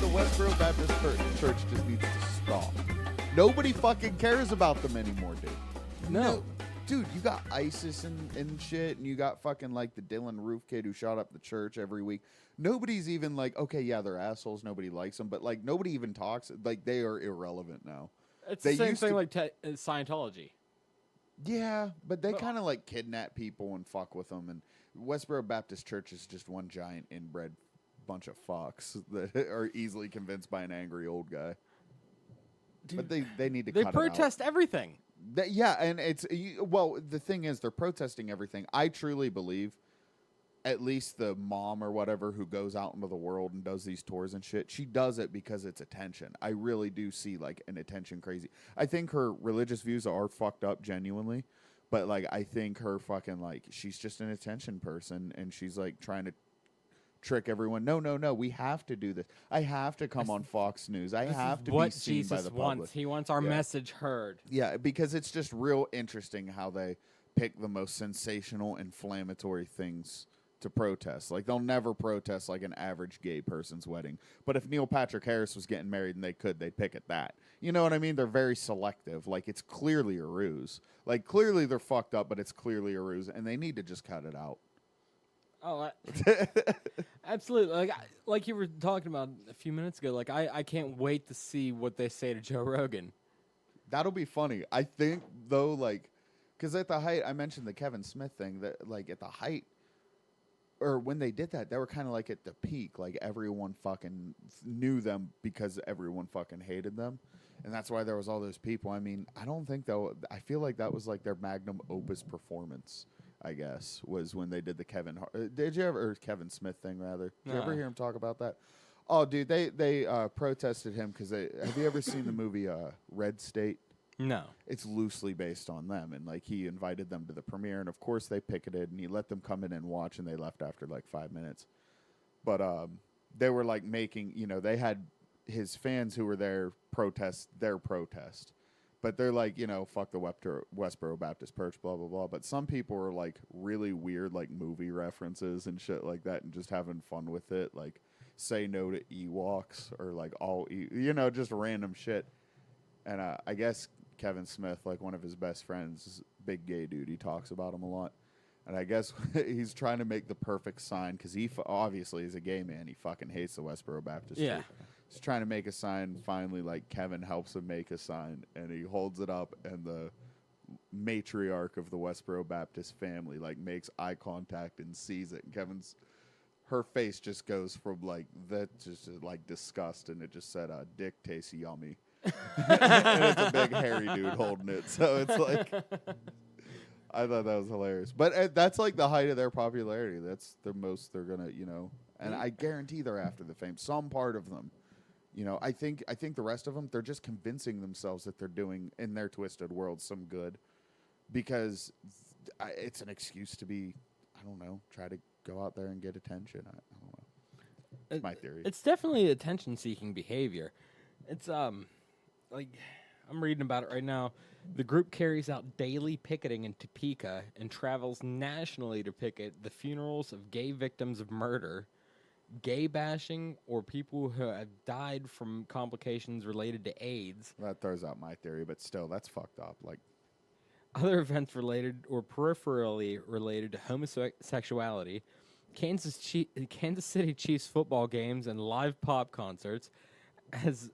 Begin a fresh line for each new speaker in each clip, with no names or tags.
the Westboro Baptist Church just needs to stop. Nobody fucking cares about them anymore, dude.
No.
Dude, you got ISIS and shit, and you got fucking like the Dylan Roof kid who shot up the church every week. Nobody's even like, okay, yeah, they're assholes. Nobody likes them, but like nobody even talks. Like they are irrelevant now.
It's the same thing like Scientology.
Yeah, but they kind of like kidnap people and fuck with them. And Westboro Baptist Church is just one giant inbred bunch of fucks that are easily convinced by an angry old guy. Dude, but they need to cut it out.
They protest everything.
Yeah, and the thing is, they're protesting everything. I truly believe, at least the mom or whatever who goes out into the world and does these tours and shit, she does it because it's attention. I really do see like an attention crazy. I think her religious views are fucked up genuinely, but like I think her fucking like she's just an attention person and she's like trying to trick everyone. No, we have to do this. I have to come on Fox News. I have to be seen by the public.
He wants our message heard.
Yeah, because it's just real interesting how they pick the most sensational, inflammatory things to protest. Like, they'll never protest like an average gay person's wedding. But if Neil Patrick Harris was getting married and they'd pick at that. You know what I mean? They're very selective. Like, it's clearly a ruse. Like, clearly they're fucked up, but it's clearly a ruse, and they need to just cut it out.
Oh, absolutely. Like you were talking about a few minutes ago. Like I can't wait to see what they say to Joe Rogan.
That'll be funny. I think though, like, because at the height, I mentioned the Kevin Smith thing. That like at the height, or when they did that, they were kind of like at the peak. Like everyone fucking knew them because everyone fucking hated them, and that's why there was all those people. I mean, I don't think though. I feel like that was like their magnum opus performance. I guess, was when they did the Kevin Smith thing, rather. Did you ever hear him talk about that? Oh, dude, they protested him because have you ever seen the movie Red State?
No.
It's loosely based on them, and like he invited them to the premiere, and of course they picketed, and he let them come in and watch, and they left after like 5 minutes. But they were like making, they had his fans who were there protest their protest. But they're like, fuck the Westboro Baptist Church, blah, blah, blah. But some people are like really weird, like movie references and shit like that and just having fun with it. Like, say no to Ewoks or like just random shit. And I guess Kevin Smith, like one of his best friends, is a big gay dude. He talks about him a lot. And I guess he's trying to make the perfect sign because he obviously is a gay man. He fucking hates the Westboro Baptist Church. He's trying to make a sign. Finally, like Kevin helps him make a sign, and he holds it up, and the matriarch of the Westboro Baptist family like makes eye contact and sees it. And her face just goes from like that just like disgust, and it just said, "Dick tastes yummy," and it's a big hairy dude holding it. So it's like, I thought that was hilarious. But that's like the height of their popularity. That's the most they're gonna, and I guarantee they're after the fame. Some part of them. I think the rest of them, they're just convincing themselves that they're doing, in their twisted world, some good. Because it's an excuse to be, I don't know, try to go out there and get attention. I don't know. It's my theory.
It's definitely attention-seeking behavior. It's, like, I'm reading about it right now. The group carries out daily picketing in Topeka and travels nationally to picket the funerals of gay victims of murder, gay bashing, or people who have died from complications related to AIDS.
That throws out my theory, but still, that's fucked up. Like,
other events related or peripherally related to homosexuality, Kansas City Chiefs football games, and live pop concerts. As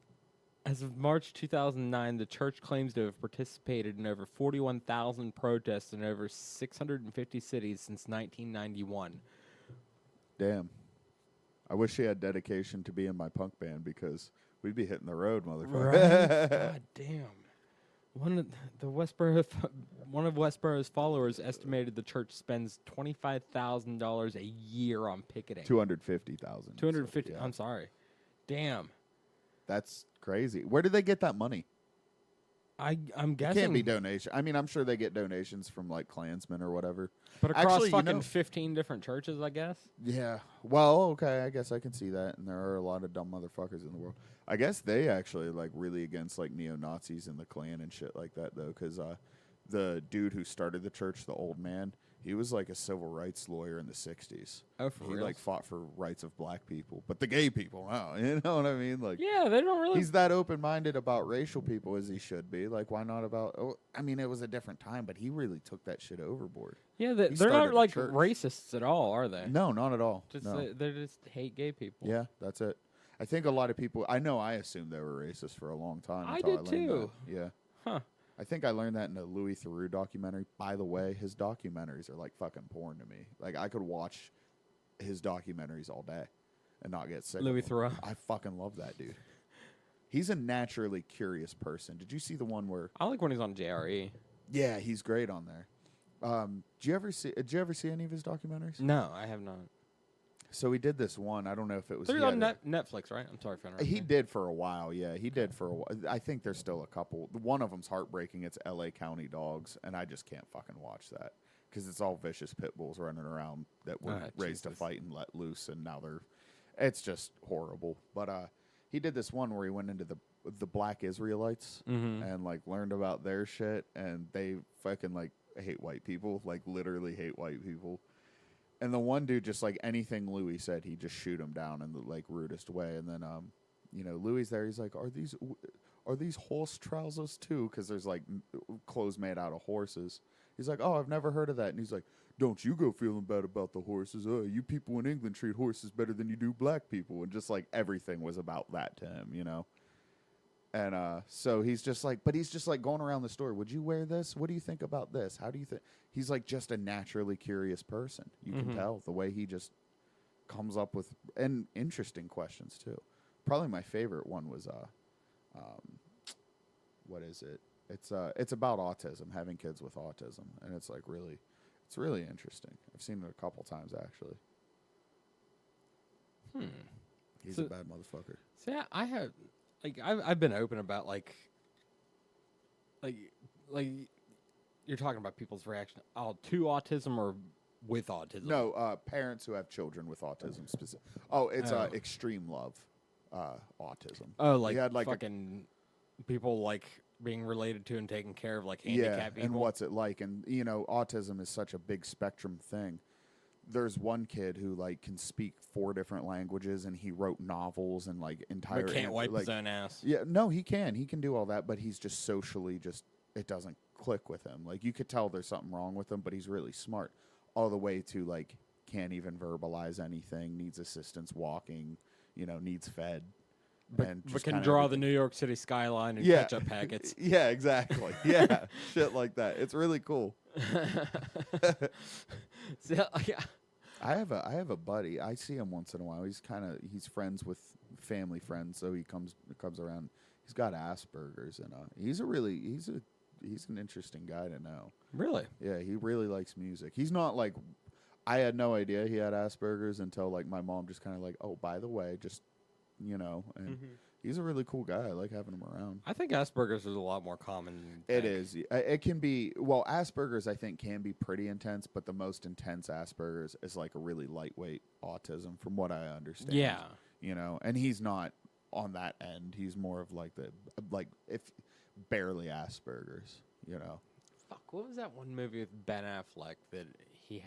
of March 2009, the church claims to have participated in over 41,000 protests in over 650 cities since 1991.
Damn. I wish she had dedication to be in my punk band because we'd be hitting the road, motherfucker.
Right? God damn. One of Westboro's followers estimated the church spends $25,000 a year on picketing.
250,000.
250.
So, yeah.
I'm sorry. Damn.
That's crazy. Where do they get that money?
I'm guessing.
It can't be donation. I mean, I'm sure they get donations from like Klansmen or whatever.
But across fucking 15 different churches, I guess.
Yeah. Well, okay. I guess I can see that. And there are a lot of dumb motherfuckers in the world. I guess they actually like really against like neo-Nazis and the Klan and shit like that though, because the dude who started the church, the old man, He was like a civil rights lawyer in the 60s.
Oh, for
He
real?
like fought for rights of black people, but the gay people, no, you know what I mean? Like,
Yeah, they don't really.
he's that open-minded about racial people as he should be. Like, why not about? Oh, I mean, it was a different time, but he really took that shit overboard.
Yeah,
He
they're
started
not
a
like
church.
racists at all, are they?
No, not at all.
Just
no.
they just hate gay people.
Yeah, that's it. I think a lot of people. I know. I assumed they were racist for a long time.
I
until
did
learned
too.
That. Yeah.
Huh.
I think I learned that in a Louis Theroux documentary. By the way, his documentaries are like fucking porn to me. Like, I could watch his documentaries all day and not get sick.
Louis
of them.
Theroux.
I fucking love that dude. He's a naturally curious person. Did you see the one where?
I like when he's on JRE.
Yeah, he's great on there. Did you ever see any of his documentaries?
No, I have not.
So he did this one. I don't know if it was.
They're
he
on
had
Netflix, right? I'm sorry for interrupting.
He did for a while, yeah. He did for a while. I think there's still a couple. One of them's heartbreaking. It's L.A. County Dogs, and I just can't fucking watch that because it's all vicious pit bulls running around that were raised to fight and let loose, and now they're. It's just horrible. But he did this one where he went into the Black Israelites and like learned about their shit, and they fucking like hate white people, like literally hate white people. And the one dude, just like anything Louis said, he'd just shoot him down in the like rudest way. And then, Louis there, he's like, are these horse trousers too? Because there's like clothes made out of horses. He's like, oh, I've never heard of that. And he's like, don't you go feeling bad about the horses. You people in England treat horses better than you do black people. And just like everything was about that to him, you know? And so he's just like going around the store. Would you wear this? What do you think about this? How do you think? He's like just a naturally curious person. You can tell the way he just comes up with and interesting questions too. Probably my favorite one was what is it? It's about autism, having kids with autism, and it's really interesting. I've seen it a couple times actually. He's a bad motherfucker.
See, I have. Like I've been open about like you're talking about people's reaction to autism or with autism.
No, parents who have children with autism specific. Oh, it's extreme love, autism.
Oh, like,
he had, like
fucking people like being related to and taking care of like handicapped people.
And what's it like? And autism is such a big spectrum thing. There's one kid who like can speak 4 different languages, and he wrote novels and like entire.
But can't wipe his own ass.
Yeah, no, he can. He can do all that, but he's just socially it doesn't click with him. Like you could tell there's something wrong with him, but he's really smart. All the way to like can't even verbalize anything, needs assistance walking, needs fed.
But can draw the New York City skyline and ketchup packets.
Yeah, exactly. Yeah, shit like that. It's really cool.
So,
I have a buddy. I see him once in a while. He's friends with family friends, so he comes around. He's got Asperger's, and he's an interesting guy to know.
Really?
Yeah, he really likes music. He's not like I had no idea he had Asperger's until like my mom just kind of like, oh, by the way, just and he's a really cool guy. I like having him around.
I think Asperger's is a lot more common than you
It
think.
is. It can be. Well, Asperger's I think can be pretty intense, but the most intense Asperger's is like a really lightweight autism, from what I understand.
Yeah.
And he's not on that end. He's more of like if barely Asperger's.
Fuck, what was that one movie with Ben Affleck that he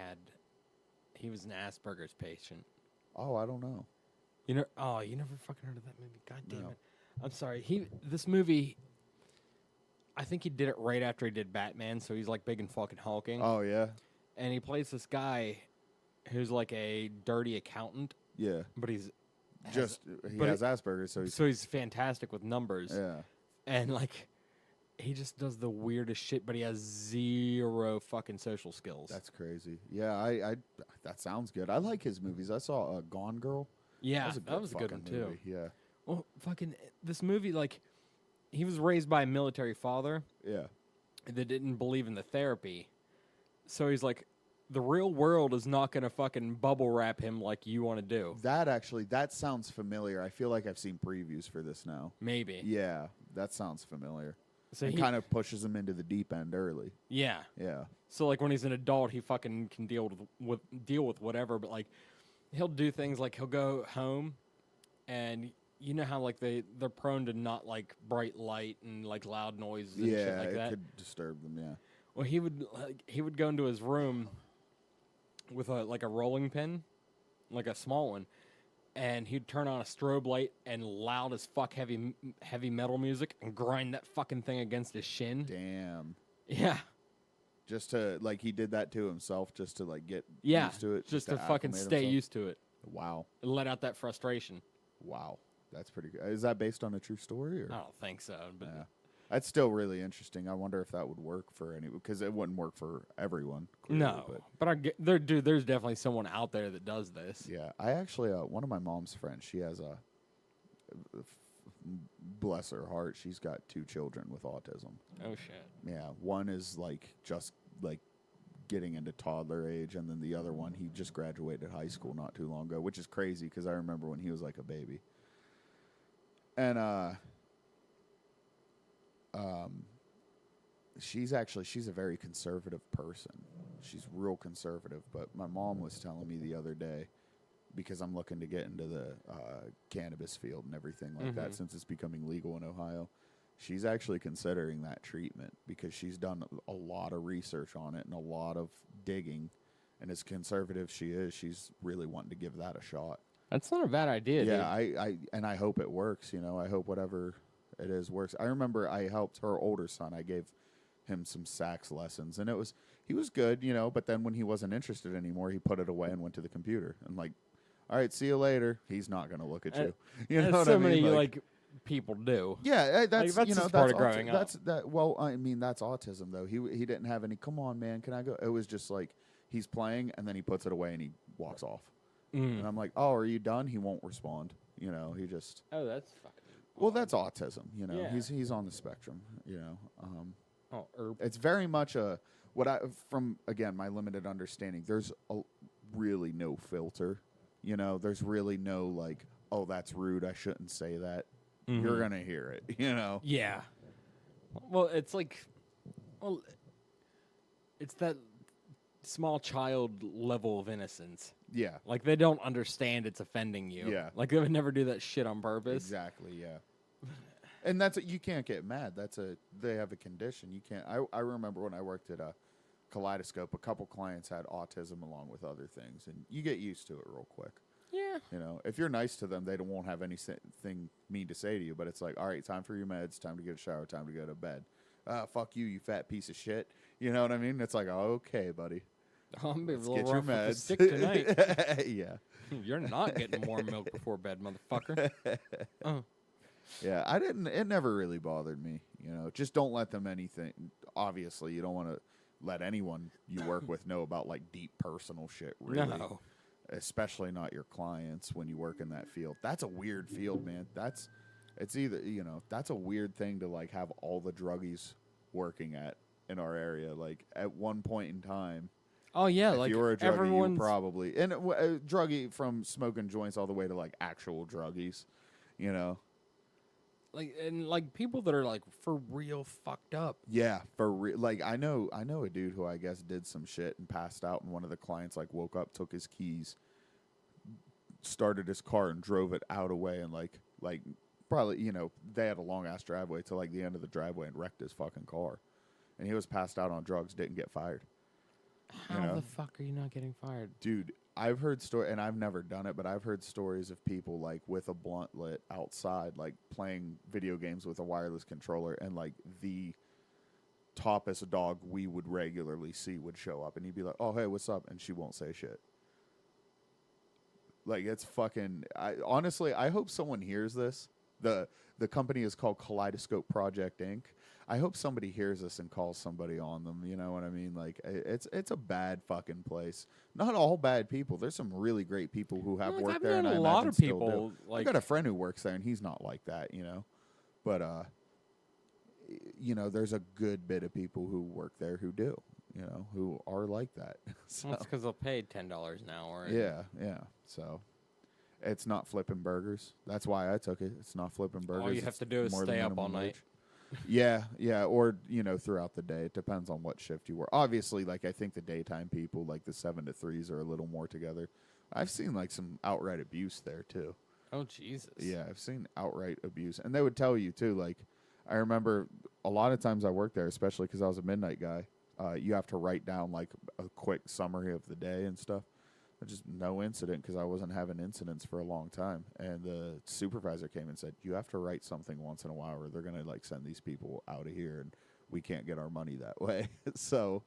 was an Asperger's patient?
Oh, I don't know.
You never fucking heard of that movie? God damn it. I'm sorry. This movie, I think he did it right after he did Batman, so he's like big and fucking hulking.
Oh, yeah?
And he plays this guy who's like a dirty accountant.
Yeah.
But he
has Asperger's,
so he's fantastic with numbers.
Yeah.
And like he just does the weirdest shit, but he has zero fucking social skills.
That's crazy. Yeah, I that sounds good. I like his movies. I saw Gone Girl.
Yeah, that was a good one too.
Movie. Yeah.
Well, fucking this movie, like, he was raised by a military father.
Yeah.
That didn't believe in the therapy, so he's like, the real world is not gonna fucking bubble wrap him like you want to do.
That sounds familiar. I feel like I've seen previews for this now.
Maybe.
Yeah, that sounds familiar.
So
he kind of pushes him into the deep end early.
Yeah.
Yeah.
So like when he's an adult, he fucking can deal with whatever, but like. He'll do things like he'll go home, and you know how like they're prone to not like bright light and like loud noises and shit like that.
It could disturb them. Yeah.
Well, he would go into his room, with a rolling pin, like a small one, and he'd turn on a strobe light and loud as fuck heavy metal music and grind that fucking thing against his shin.
Damn.
Yeah.
Just to, like, he did that to himself just to, like, get
Yeah.
used to it.
Just to fucking
acclimate
stay
himself?
used to it.
Wow.
And let out that frustration.
Wow. That's pretty good. Is that based on a true story? Or?
I don't think so. But
Yeah. That's still really interesting. I wonder if that would work for anyone, because it wouldn't work for everyone. Clearly,
no. But I get, there's definitely someone out there that does this.
Yeah. I actually, one of my mom's friends, she has bless her heart, she's got 2 children with autism.
Oh, shit.
Yeah. One is, like, just, like, getting into toddler age, and then the other one, he just graduated high school not too long ago, which is crazy because I remember when he was like a baby. And she's a very conservative person. She's real conservative, but my mom was telling me the other day, because I'm looking to get into the cannabis field and everything like that since it's becoming legal in Ohio. She's actually considering that treatment because she's done a lot of research on it and a lot of digging. And as conservative she is, she's really wanting to give that a shot.
That's not a bad idea,
Yeah,
dude.
I hope it works. You know, I hope whatever it is works. I remember I helped her older son. I gave him some sax lessons, and he was good, you know. But then when he wasn't interested anymore, he put it away and went to the computer. And like, all right, see you later. He's not going to look at you. You know what
so
I mean?
many like people do.
Yeah, that's
that's
you know
just
that's
part of growing up.
That's that. Well, I mean that's autism though. He didn't have any. Come on, man, can I go? It was just like he's playing and then he puts it away and he walks off. And I'm like, oh, are you done? He won't respond. You know, he just.
Oh, that's fucking.
Well, that's autism. You know,
Yeah.
he's on the spectrum. You know,
Oh,
it's very much from again my limited understanding. There's really no filter. You know, there's really no like, oh, that's rude. I shouldn't say that. You're gonna hear it. You know.
Yeah. Well, it's like, it's that small child level of innocence.
Yeah.
Like they don't understand it's offending you.
Yeah.
Like they would never do that shit on purpose.
Exactly. Yeah. And you can't get mad. They have a condition. You can't. I remember when I worked at a Kaleidoscope, a couple clients had autism along with other things, and you get used to it real quick.
Yeah.
You know, if you're nice to them, they won't have anything mean to say to you. But it's like, all right, time for your meds, time to get a shower, time to go to bed. Fuck you, you fat piece of shit. You know what I mean? It's like, okay, buddy.
I'm
Let's
a little
get your
rough with the
meds.
stick tonight.
Yeah.
You're not getting warm milk before bed, motherfucker.
Yeah, it never really bothered me. You know, just don't let them anything. Obviously, you don't want to let anyone you work with know about like deep personal shit, really.
No.
Especially not your clients when you work in that field. That's a weird field, man. That's a weird thing to like have all the druggies working at in our area. Like at one point in time,
Oh yeah,
if
like
you were a druggie,
everyone's
you probably and a druggie from smoking joints all the way to like actual druggies, you know.
like people that are like for real fucked up.
Yeah, for real. Like I know a dude who I guess did some shit and passed out, and one of the clients like woke up, took his keys, started his car, and drove it out away, and like probably they had a long ass driveway to like the end of the driveway and wrecked his fucking car, and he was passed out on drugs, didn't get fired.
How the fuck are you not getting fired?
Dude, I've heard stories, and I've never done it, but I've heard stories of people like with a blunt lit outside, like playing video games with a wireless controller, and like the toppest dog we would regularly see would show up, and he'd be like, "Oh, hey, what's up?" And she won't say shit. Like it's fucking. Honestly, I hope someone hears this. The company is called Kaleidoscope Project Inc. I hope somebody hears this and calls somebody on them. You know what I mean? Like it's a bad fucking place. Not all bad people. There's some really great people who have worked there, and I
a lot of
still
people.
do.
Like
I got a friend who works there, and he's not like that. You know, but there's a good bit of people who work there who do. You know, who are like that. So,
that's because they'll pay $10 an hour.
yeah. So. It's not flipping burgers. That's why I took it. It's not flipping burgers.
All you have to do is stay up all night.
Yeah, or throughout the day. It depends on what shift you work. Obviously, like I think the daytime people, like the 7 to 3s, are a little more together. I've seen like some outright abuse there too.
Oh Jesus.
Yeah, I've seen outright abuse, and they would tell you too. Like I remember a lot of times I worked there, especially because I was a midnight guy. You have to write down like a quick summary of the day and stuff. Just no incident because I wasn't having incidents for a long time. And the supervisor came and said, you have to write something once in a while or they're going to like send these people out of here and we can't get our money that way. So,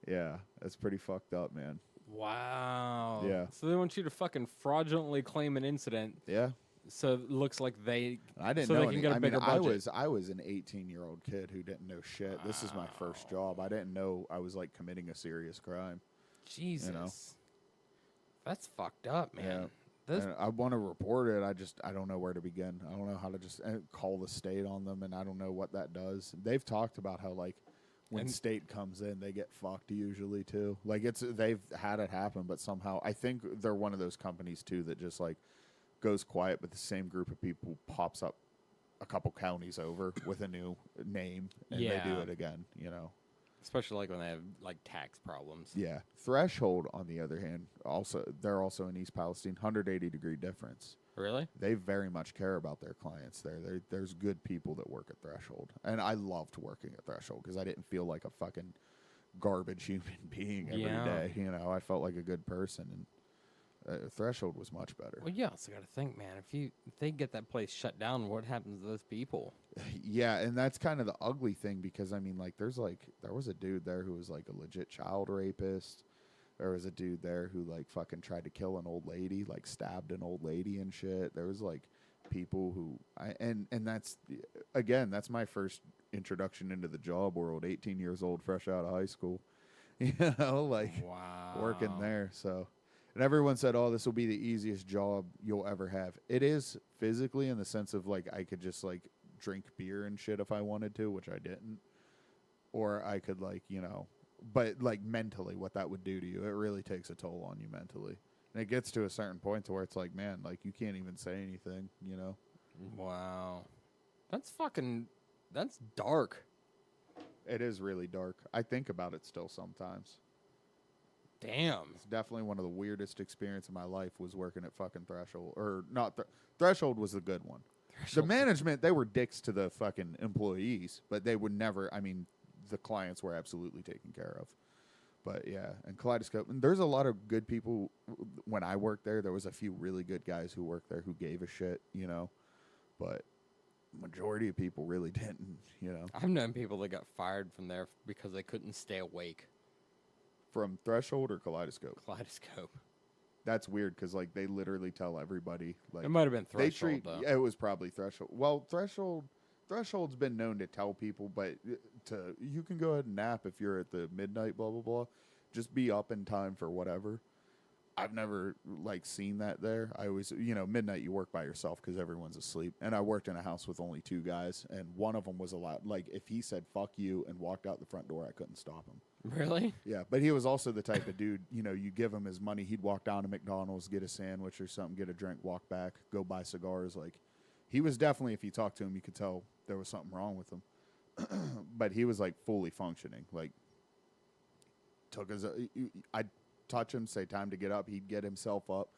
yeah, that's pretty fucked up, man.
Wow.
Yeah.
So they want you to fucking fraudulently claim an incident.
Yeah.
So it looks like they.
I didn't
so
know.
they can get a bigger budget.
I was an 18-year-old kid who didn't know shit. This is my first job. I didn't know I was like committing a serious crime.
Jesus.
You know?
That's fucked up, man.
Yeah. And I want to report it. I don't know where to begin. I don't know how to just call the state on them, and I don't know what that does. They've talked about how like when state comes in, they get fucked usually too. Like they've had it happen, but somehow I think they're one of those companies too that just like goes quiet, but the same group of people pops up a couple counties over with a new name, and they do it again. You know.
Especially like when they have like tax problems.
Yeah. Threshold, on the other hand, they're also in East Palestine, 180-degree difference.
Really?
They very much care about their clients there. There's good people that work at Threshold. And I loved working at Threshold because I didn't feel like a fucking garbage human being every day. You know, I felt like a good person. And Threshold was much better.
Well, yeah, so got to think, man. If they get that place shut down, what happens to those people?
Yeah, and that's kind of the ugly thing because I mean, like, there was a dude there who was like a legit child rapist. There was a dude there who like fucking tried to kill an old lady, like stabbed an old lady and shit. There was like people who and that's again, that's my first introduction into the job world. 18 years old, fresh out of high school. You know, like working there. So. And everyone said, oh, this will be the easiest job you'll ever have. It is physically in the sense of, like, I could just, like, drink beer and shit if I wanted to, which I didn't. Or I could, like, you know, but, like, mentally what that would do to you, it really takes a toll on you mentally. And it gets to a certain point to where it's like, man, like, you can't even say anything, you know?
Wow. That's dark.
It is really dark. I think about it still sometimes.
Damn.
It's definitely one of the weirdest experiences of my life was working at fucking Threshold. Or not, Threshold was the good one. The management, they were dicks to the fucking employees, but they would never, I mean, the clients were absolutely taken care of. But yeah, and Kaleidoscope, and there's a lot of good people. When I worked there was a few really good guys who worked there who gave a shit, you know, but majority of people really didn't, you know.
I've known people that got fired from there because they couldn't stay awake.
From Threshold or Kaleidoscope?
Kaleidoscope.
That's weird because like they literally tell everybody. Like
it might have been Threshold. Though.
Yeah, it was probably Threshold. Well, Threshold's been known to tell people, but you can go ahead and nap if you're at the midnight. Blah blah blah. Just be up in time for whatever. I've never like seen that there. I always, midnight you work by yourself because everyone's asleep. And I worked in a house with only 2 guys, and one of them was allowed. Like if he said "fuck you" and walked out the front door, I couldn't stop him.
Really?
Yeah, but he was also the type of dude. You give him his money, he'd walk down to McDonald's, get a sandwich or something, get a drink, walk back, go buy cigars. Like he was definitely, if you talked to him, you could tell there was something wrong with him. But he was like fully functioning. Like I'd touch him, say time to get up. He'd get himself up,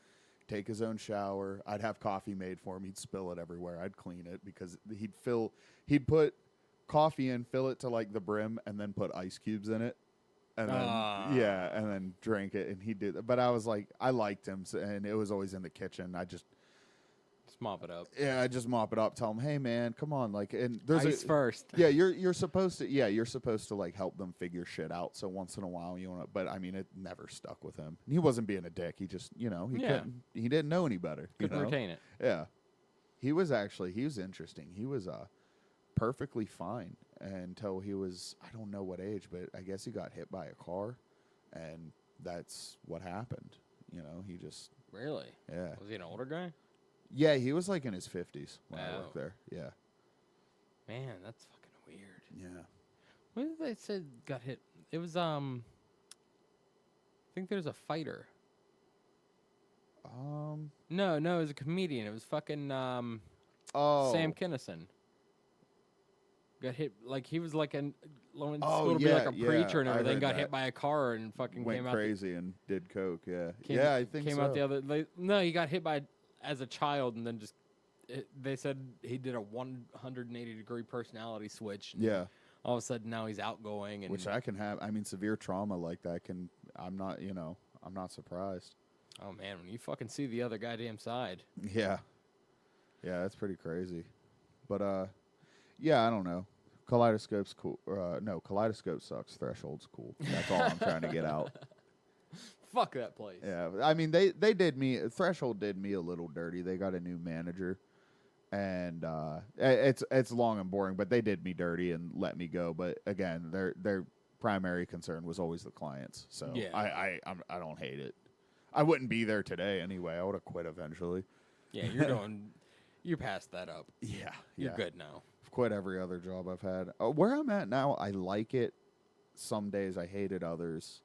take his own shower. I'd have coffee made for him. He'd spill it everywhere. I'd clean it because he'd put coffee in, fill it to like the brim, and then put ice cubes in it. And then, and then drink it. And he did. But I was like, I liked him, and it was always in the kitchen. I just
mop it up.
Yeah, I just mop it up. Tell him, hey man, come on, like, and there's
ice first.
Yeah, you're supposed to. Yeah, you're supposed to like help them figure shit out. So once in a while, you want to. But I mean, it never stuck with him. He wasn't being a dick. He just, couldn't. He didn't know any better.
Couldn't retain it.
Yeah, he was interesting. He was perfectly fine until he was, I don't know what age, but I guess he got hit by a car, and that's what happened. He just
really.
Yeah.
Was he an older guy?
Yeah, he was like in his 50s when I worked there. Yeah.
Man, that's fucking weird.
Yeah.
What did they say got hit? It was I think there's a fighter. No, it was a comedian. It was fucking Sam Kinison. Got hit like he was like to be like a preacher and everything. Got hit by a car and fucking
went
came
crazy and did coke. Yeah, I think
came out the other. No, he got hit by as a child and then just. They said he did a 180-degree personality switch.
Yeah.
all of a sudden now he's outgoing. And
Which I can have. I mean, severe trauma like that can. I'm not. I'm not surprised.
oh man, when you fucking see the other goddamn side.
Yeah. Yeah, that's pretty crazy. But yeah, I don't know. Kaleidoscope's cool. No, Kaleidoscope sucks. Threshold's cool. That's all I'm trying to get out.
Fuck that place.
Yeah, I mean they did me. Threshold did me a little dirty. They got a new manager, and it's long and boring. But they did me dirty and let me go. But again, their primary concern was always the clients. So
Yeah.
I don't hate it. I wouldn't be there today anyway. I would have quit eventually.
Yeah, you're past that up.
Yeah,
You're good now.
I've quit every other job I've had. Where I'm at now, I like it. Some days I hate it. Others.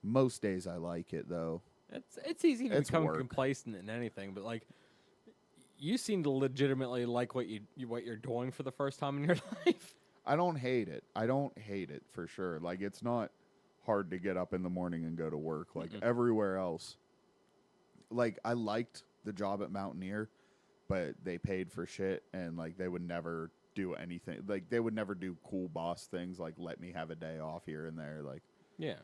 Most days I like it though.
It's easy to become
work.
complacent in anything, but like you seem to legitimately like what you're doing for the first time in your life.
I don't hate it. I don't hate it for sure. Like it's not hard to get up in the morning and go to work like everywhere else. Like I liked the job at Mountaineer, but they paid for shit and like they would never do anything. Like they would never do cool boss things like let me have a day off here and there. Like
Yeah.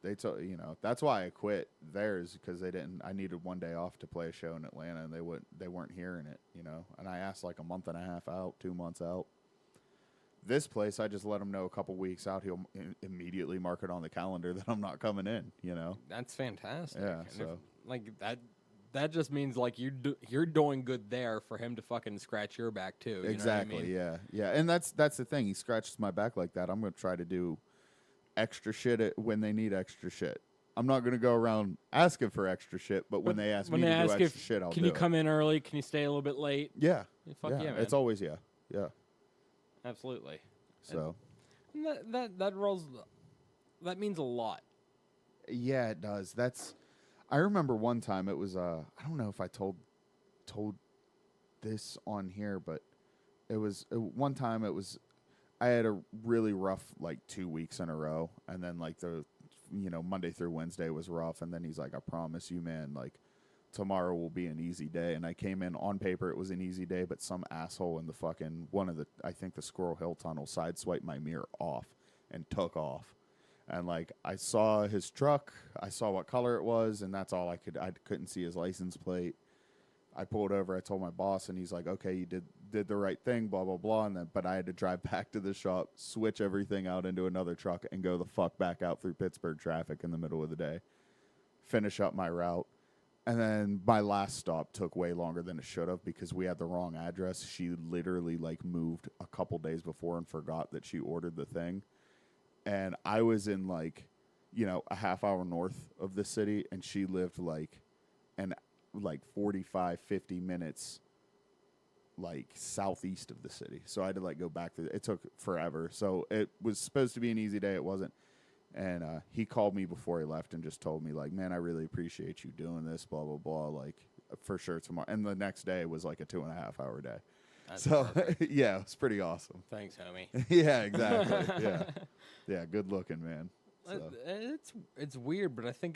they told that's why I quit theirs because they didn't. I needed one day off to play a show in Atlanta and they weren't hearing it. And I asked like a month and a half out, 2 months out. This place, I just let him know a couple weeks out. He'll immediately mark it on the calendar that I'm not coming in.
That's fantastic.
Yeah.
And
So
like that just means like you're doing good there for him to fucking scratch your back too. You
exactly.
know what I mean?
Yeah. And that's the thing. He scratches my back like that. I'm going to try to do extra shit when they need extra shit. I'm not going to go around asking for extra shit, but when they ask me to do extra shit, I'll do it.
Can you come in early? Can you stay a little bit late?
Yeah.
Fuck yeah, man.
It's always yeah.
Absolutely.
So
And that means a lot.
yeah, it does. I remember one time it was I don't know if I told this on here, but it was one time it was I had a really rough like 2 weeks in a row, and then like the Monday through Wednesday was rough, and then he's like, I promise you, man, like tomorrow will be an easy day. And I came in on paper it was an easy day, but some asshole in the fucking I think the Squirrel Hill tunnel sideswiped my mirror off and took off. And like I saw his truck, I saw what color it was, and that's all I couldn't see his license plate. I pulled over, I told my boss, and he's like, okay, you did the right thing, blah, blah, blah. But I had to drive back to the shop, switch everything out into another truck, and go the fuck back out through Pittsburgh traffic in the middle of the day. Finish up my route. And then my last stop took way longer than it should have because we had the wrong address. She literally like moved a couple days before and forgot that she ordered the thing. And I was in like, a half hour north of the city, and she lived like 45, 50 minutes like southeast of the city. So I had to like go back through. It took forever. So it was supposed to be an easy day. It wasn't. And he called me before he left and just told me like, man, I really appreciate you doing this, blah, blah, blah. Like for sure tomorrow. And the next day was like a 2.5 hour day.
That's
so
yeah,
it's pretty awesome.
Thanks, homie.
Yeah, exactly. Yeah. Yeah. Good looking, man. So.
It's weird, but I think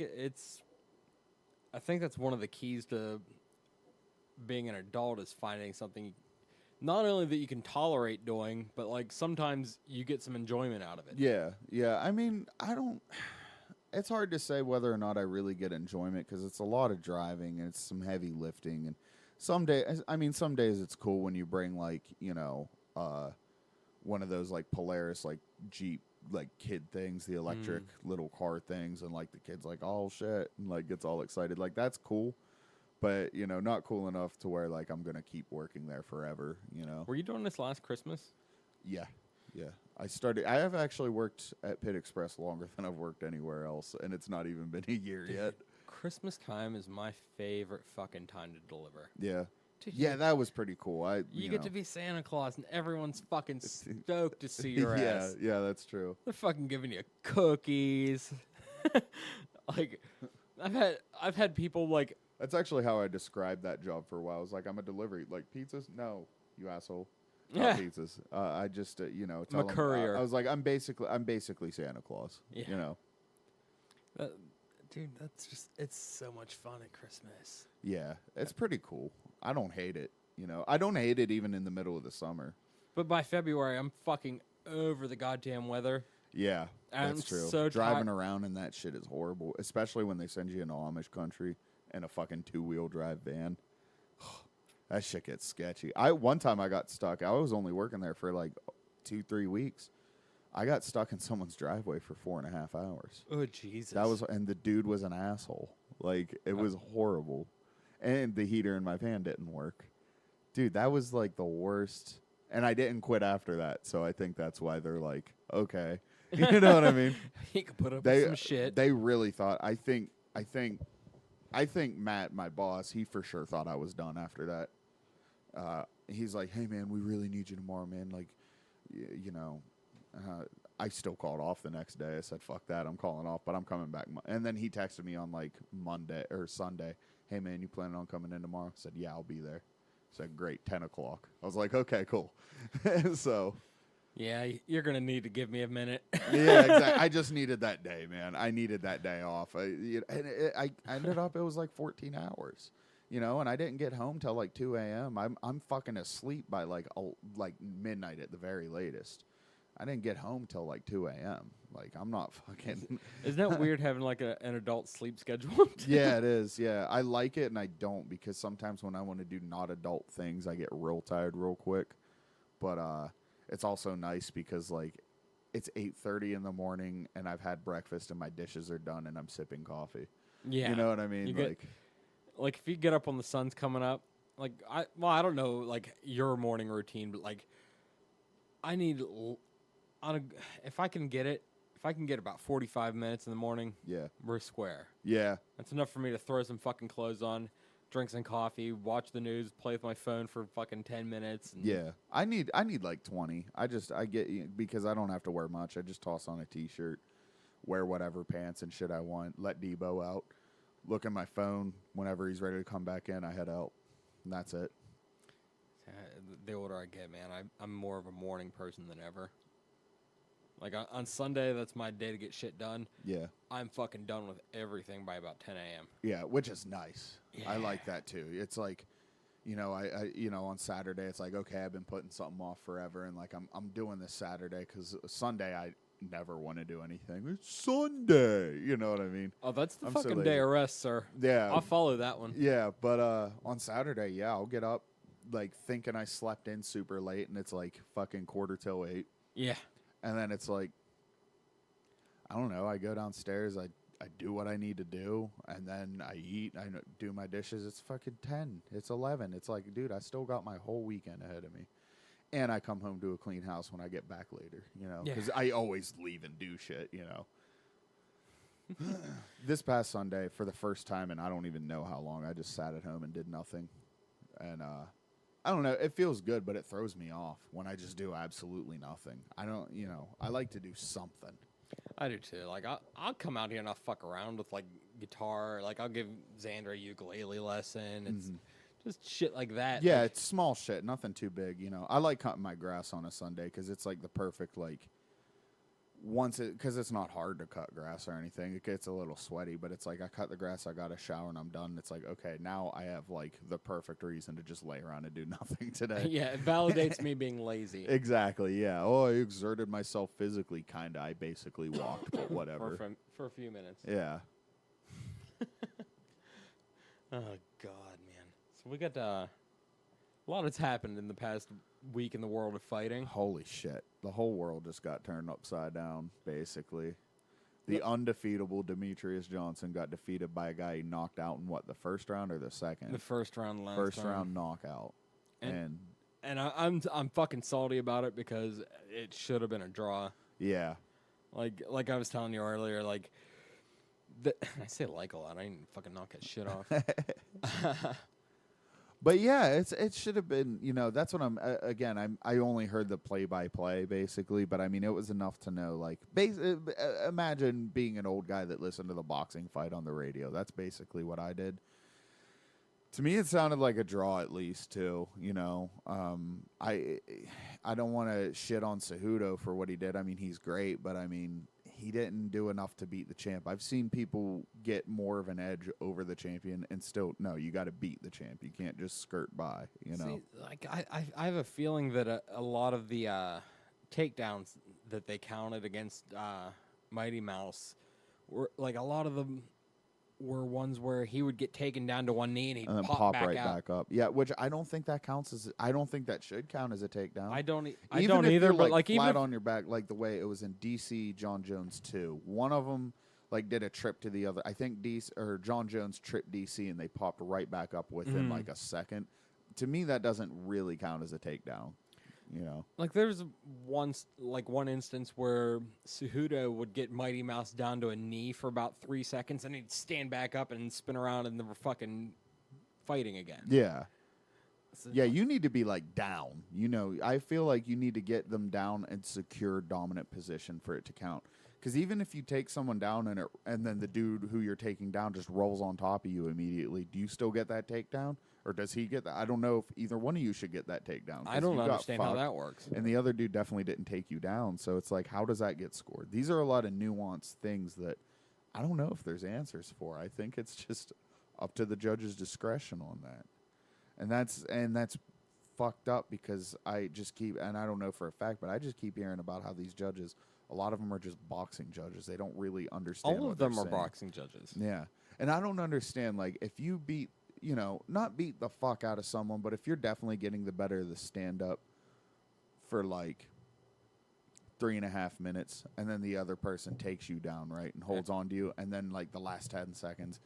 that's one of the keys to being an adult is finding something not only that you can tolerate doing, but like sometimes you get some enjoyment out of it.
Yeah. Yeah. I mean, it's hard to say whether or not I really get enjoyment because it's a lot of driving and it's some heavy lifting. And some days it's cool when you bring like, one of those like Polaris, like Jeep, like kid things, the electric little car things. And like the kid's like, oh shit. And like gets all excited. Like that's cool. But, not cool enough to where, like, I'm going to keep working there forever,
Were you doing this last Christmas?
Yeah. Yeah. I have actually worked at Pit Express longer than I've worked anywhere else, and it's not even been a year yet.
Christmas time is my favorite fucking time to deliver.
Yeah.
Dude,
yeah, that was pretty cool.
You get to be Santa Claus, and everyone's fucking stoked to see your ass.
Yeah, that's true.
They're fucking giving you cookies. Like, I've had people, like...
That's actually how I described that job for a while. I was like, I'm a delivery. Like, pizzas? No, you asshole. Not pizzas. I just, tell
I'm a courier.
I was like, I'm basically Santa Claus.
Yeah. Dude, it's so much fun at Christmas.
Yeah, it's pretty cool. I don't hate it. I don't hate it even in the middle of the summer.
But by February, I'm fucking over the goddamn weather.
Yeah,
I'm
that's true.
so
Driving around in that shit is horrible, especially when they send you into Amish country in a fucking 2-wheel drive van. That shit gets sketchy. One time I got stuck. I was only working there for like 2-3 weeks. I got stuck in someone's driveway for 4.5 hours.
Oh Jesus!
And the dude was an asshole. Like it was horrible, and the heater in my van didn't work. Dude, that was like the worst. And I didn't quit after that, so I think that's why they're like, okay, you know what I mean?
He could put up with some shit.
They really thought. I think Matt, my boss, he for sure thought I was done after that. He's like, hey man, we really need you tomorrow, man. Like, you know. I still called off the next day. I said, fuck that, I'm calling off, but I'm coming back. And then he texted me on like Monday or Sunday, hey man, you planning on coming in tomorrow? I said, yeah, I'll be there. I said, great, 10 o'clock. I was like, okay, cool. So.
Yeah, you're going to need to give me a minute.
Yeah, exactly. I just needed that day, man. I needed that day off. I ended up, it was like 14 hours. You know, and I didn't get home till like 2 a.m. I'm fucking asleep by like midnight at the very latest. I didn't get home till like 2 a.m. Like, I'm not fucking...
Isn't that weird having like an adult sleep schedule?
Yeah, it is. Yeah, I like it and I don't, because sometimes when I want to do not adult things, I get real tired real quick. But it's also nice because like it's 8:30 in the morning and I've had breakfast and my dishes are done and I'm sipping coffee.
Yeah.
You know what I mean?
Like if you get up when the sun's coming up, like I don't know like your morning routine, but like I need if I can get about 45 minutes in the morning,
yeah,
we're square.
Yeah.
That's enough for me to throw some fucking clothes on, drink some coffee, watch the news, play with my phone for fucking 10 minutes.
Yeah. I need like 20. I get, because I don't have to wear much. I just toss on a t-shirt, wear whatever pants and shit I want, let Debo out, look at my phone. Whenever he's ready to come back in, I head out. And that's it.
The older I get, man, I'm more of a morning person than ever. Like, on Sunday, that's my day to get shit done.
Yeah.
I'm fucking done with everything by about 10 a.m.
Yeah, which is nice.
Yeah.
I like that, too. It's like, you know, I on Saturday, it's like, okay, I've been putting something off forever, and, like, I'm doing this Saturday, because Sunday, I never want to do anything. It's Sunday, you know what I mean?
Oh, that's the fucking day of rest, sir.
Yeah.
I'll follow that one.
Yeah, but on Saturday, yeah, I'll get up, like, thinking I slept in super late, and it's, like, fucking 7:45.
Yeah.
And then it's like, I don't know, I go downstairs, I do what I need to do, and then I eat, I do my dishes. It's fucking 10. It's 11. It's like, dude, I still got my whole weekend ahead of me. And I come home to a clean house when I get back later, you know, because I always leave and do shit, you know. This past Sunday, for the first time, and I don't even know how long, I just sat at home and did nothing. And, I don't know. It feels good, but it throws me off when I just do absolutely nothing. I don't, you know, I like to do something.
I do too. Like, I'll come out here and I'll fuck around with, like, guitar. Like, I'll give Xander a ukulele lesson. It's just shit like that.
Yeah,
like,
it's small shit. Nothing too big, you know. I like cutting my grass on a Sunday because it's, like, the perfect, like, because it's not hard to cut grass or anything. It gets a little sweaty, but it's like I cut the grass, I got a shower, and I'm done. It's like, okay, now I have like the perfect reason to just lay around and do nothing today.
Yeah, it validates me being lazy.
Exactly, yeah. Oh, I exerted myself physically, kind of. I basically walked, but whatever.
For a few minutes.
Yeah.
Oh, God, man. So we got a lot has happened in the past week in the world of fighting.
Holy shit. The whole world just got turned upside down, basically. The undefeatable Demetrius Johnson got defeated by a guy he knocked out in, what, the first round or the second?
The first round last
First
time.
round knockout. And
I'm fucking salty about it because it should have been a draw.
Yeah.
Like I was telling you earlier, like, I say like a lot. I didn't fucking knock that shit off.
But yeah, it should have been, you know, that's what I only heard the play-by-play, basically, but I mean, it was enough to know, like, imagine being an old guy that listened to the boxing fight on the radio. That's basically what I did. To me, it sounded like a draw, at least, too, you know. I don't want to shit on Cejudo for what he did. I mean, he's great, but I mean, he didn't do enough to beat the champ. I've seen people get more of an edge over the champion and still, no, you got to beat the champ. You can't just skirt by, you know.
See, like I have a feeling that a lot of the takedowns that they counted against Mighty Mouse were like a lot of them were ones where he would get taken down to one knee and he'd
and then
pop
pop
back
right
out.
back up. Yeah, which I don't think that counts as. I don't think that should count as a takedown.
I don't
Even if
either.
you're,
But like
flat
even if,
on your back, like the way it was in DC John Jones 2. One of them like did a trip to the other. I think DC or John Jones tripped DC and they popped right back up within like a second. To me, that doesn't really count as a takedown. You know,
like there's one instance where Cejudo would get Mighty Mouse down to a knee for about 3 seconds, and he'd stand back up and spin around, and they were fucking fighting again.
yeah.
So,
Yeah, you need to be like down. You know, I feel like you need to get them down and secure dominant position for it to count. Because even if you take someone down and then the dude who you're taking down just rolls on top of you immediately, do you still get that takedown? Or does he get that? I don't know if either one of you should get that takedown.
I don't understand how that works.
And the other dude definitely didn't take you down. So it's like, how does that get scored? These are a lot of nuanced things that I don't know if there's answers for. I think it's just up to the judge's discretion on that. And that's fucked up because I just keep, and I don't know for a fact, but I just keep hearing about how these judges, a lot of them are just boxing judges. They don't really understand
All
what
of them
they're
are
saying.
boxing judges.
Yeah. And I don't understand, like, if you beat, you know, not beat the fuck out of someone, but if you're definitely getting the better of the stand-up for, like, 3.5 minutes, and then the other person takes you down, right, and holds on to you, and then, like, the last 10 seconds,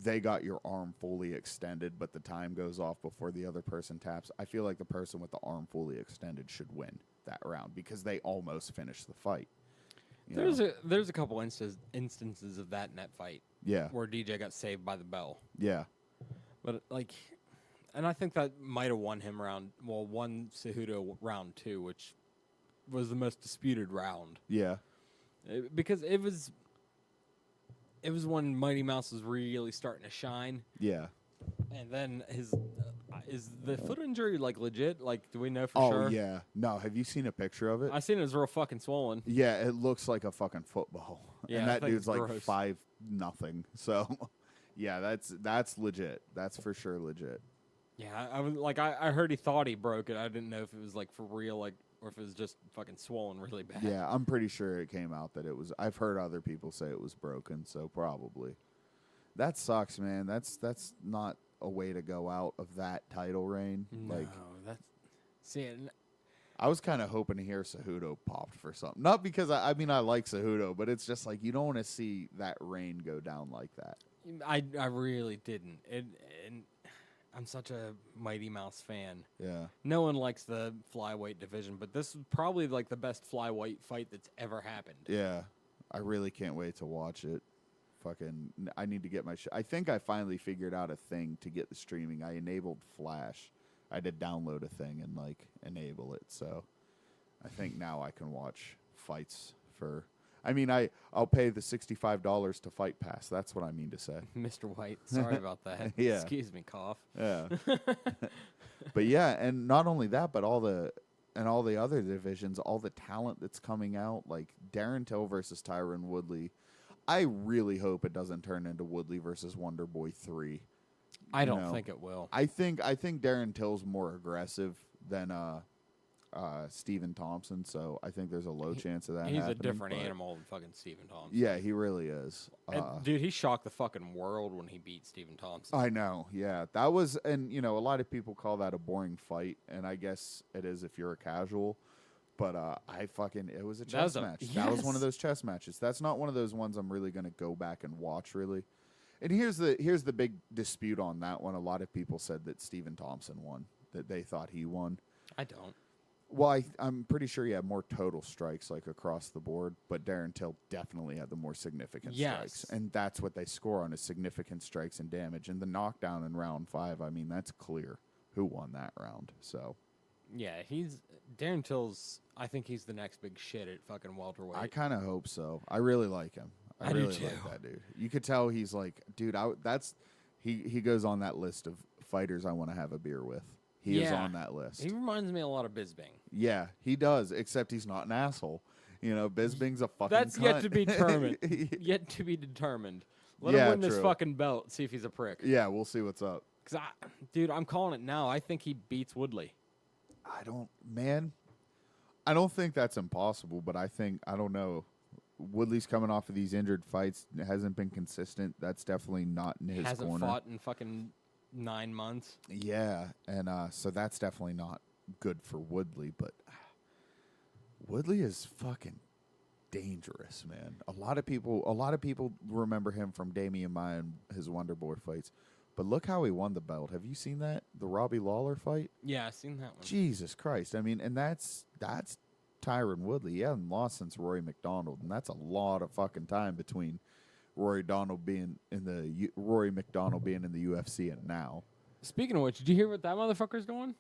they got your arm fully extended, but the time goes off before the other person taps. I feel like the person with the arm fully extended should win that round because they almost finished the fight.
There's a couple instances of that in that fight.
Yeah.
Where DJ got saved by the bell.
Yeah.
But like, and I think that might have won Cejudo round 2, which was the most disputed round.
Yeah.
Because it was when Mighty Mouse was really starting to shine.
Yeah.
And then is the foot injury like legit? Like, do we know for sure?
Oh, yeah. No, have you seen a picture of it?
I seen it was real fucking swollen.
Yeah, it looks like a fucking football.
Yeah,
and
I
that
think
dude's
it's
like
gross.
5-0. So, yeah, that's legit. That's for sure legit.
Yeah, I was like, I heard he thought he broke it. I didn't know if it was like for real, like, or if it was just fucking swollen really bad.
Yeah, I'm pretty sure it came out that it was. I've heard other people say it was broken, so probably. That sucks, man. That's not a way to go out of that title reign.
No,
Like,
that's seeing.
I was kind of hoping to hear Cejudo popped for something. Not because I mean I like Cejudo, but it's just like you don't want to see that reign go down like that.
I really didn't. And I'm such a Mighty Mouse fan.
Yeah.
No one likes the flyweight division, but this is probably like the best flyweight fight that's ever happened.
Yeah. I really can't wait to watch it. Fucking, I need to get my I think I finally figured out a thing to get the streaming. I enabled Flash. I had to download a thing and like enable it. So I think now I can watch fights for. I mean, I'll pay the $65 to Fight Pass. That's what I mean to say.
Mr. White, sorry about that.
Yeah.
Excuse me, cough.
Yeah. But yeah, and not only that, but all the other divisions, all the talent that's coming out, like Darren Till versus Tyron Woodley. I really hope it doesn't turn into Woodley versus Wonder Boy 3.
I don't think it will.
I think Darren Till's more aggressive than Stephen Thompson, so I think there's a low chance of that
He's
happening,
a different
but
animal than fucking Stephen Thompson.
Yeah, he really is.
And, dude, he shocked the fucking world when he beat Stephen Thompson.
I know, yeah. That was, and you know, a lot of people call that a boring fight, and I guess it is if you're a casual. But it was a chess match.
Yes.
That was one of those chess matches. That's not one of those ones I'm really going to go back and watch, really. And here's the big dispute on that one. A lot of people said that Stephen Thompson won, that they thought he won.
I don't.
Well, I'm pretty sure he had more total strikes, like, across the board, but Darren Till definitely had the more significant strikes. And that's what they score on, is significant strikes and damage. And the knockdown in round 5, I mean, that's clear who won that round, so...
Yeah, Darren Till's. I think he's the next big shit at fucking welterweight.
I kind of hope so. I really like him. I
do
really
too.
like that dude. You could tell he's like, dude. He goes on that list of fighters I want to have a beer with. He is on that list.
He reminds me a lot of Bisbing.
Yeah, he does. Except he's not an asshole. You know, Bisbing's a fucking.
That's
cunt.
yet to be determined. Yet to be determined. Let him win this fucking belt. See if he's a prick.
Yeah, we'll see what's up.
Dude, I'm calling it now. I think he beats Woodley.
I don't think that's impossible, but I don't know. Woodley's coming off of these injured fights. Hasn't been consistent. That's definitely not in his
Hasn't
corner.
fought in fucking 9 months.
Yeah, and so that's definitely not good for Woodley, but Woodley is fucking dangerous, man. A lot of people remember him from Damian Maia and his Wonder Boy fights. But look how he won the belt. Have you seen that? The Robbie Lawler fight?
Yeah, I've seen that one.
Jesus Christ. I mean, and that's Tyron Woodley. He hasn't lost since Rory McDonald, and that's a lot of fucking time between Rory McDonald being in the UFC and now.
Speaking of which, did you hear what that motherfucker's going?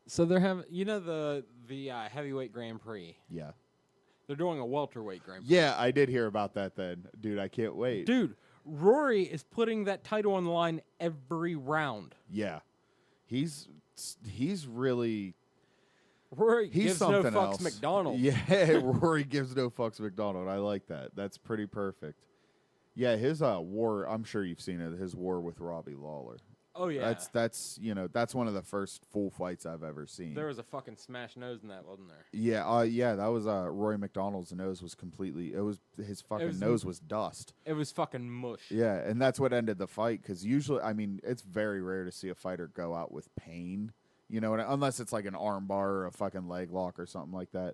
So they're having, the heavyweight Grand Prix.
Yeah.
They're doing a welterweight Grand Prix.
Yeah, I did hear about that then. Dude, I can't wait.
Dude, Rory is putting that title on the line every round.
Yeah. He's really...
Rory
He's
gives no
something
fucks
else.
McDonald.
Yeah, Rory gives no fucks McDonald. I like that. That's pretty perfect. Yeah, his war, I'm sure you've seen it, his war with Robbie Lawler.
Oh, yeah.
That's one of the first full fights I've ever seen.
There was a fucking smash nose in that, wasn't there?
Yeah, that was Rory McDonald's nose was his fucking nose was dust.
It was fucking mush.
Yeah, and that's what ended the fight, because usually, I mean, it's very rare to see a fighter go out with pain, unless it's like an arm bar or a fucking leg lock or something like that.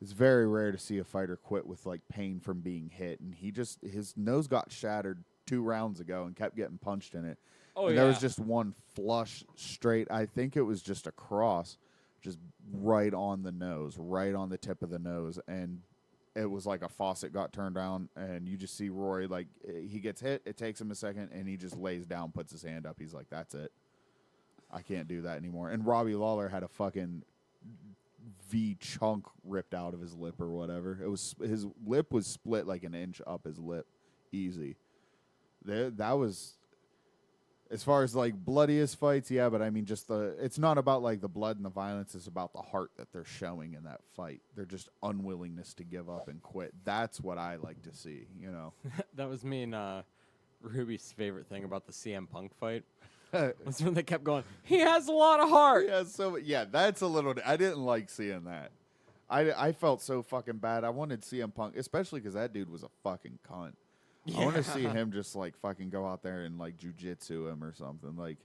It's very rare to see a fighter quit with like pain from being hit, and his nose got shattered 2 rounds ago and kept getting punched in it.
Oh,
and
yeah.
there was just one flush straight. I think it was just a cross, just right on the nose, right on the tip of the nose. And it was like a faucet got turned on, and you just see Rory, like, he gets hit. It takes him a second, and he just lays down, puts his hand up. He's like, that's it. I can't do that anymore. And Robbie Lawler had a fucking V chunk ripped out of his lip or whatever. His lip was split like an inch up his lip. Easy. That was... As far as, like, bloodiest fights, yeah, but I mean, it's not about, like, the blood and the violence. It's about the heart that they're showing in that fight. They're just unwillingness to give up and quit. That's what I like to see,
That was me and Ruby's favorite thing about the CM Punk fight. Was when they kept going, he has a lot of heart.
Yeah, that's a little... I didn't like seeing that. I felt so fucking bad. I wanted CM Punk, especially because that dude was a fucking cunt. Yeah. I want to see him just, like, fucking go out there and, like, jujitsu him or something. Like,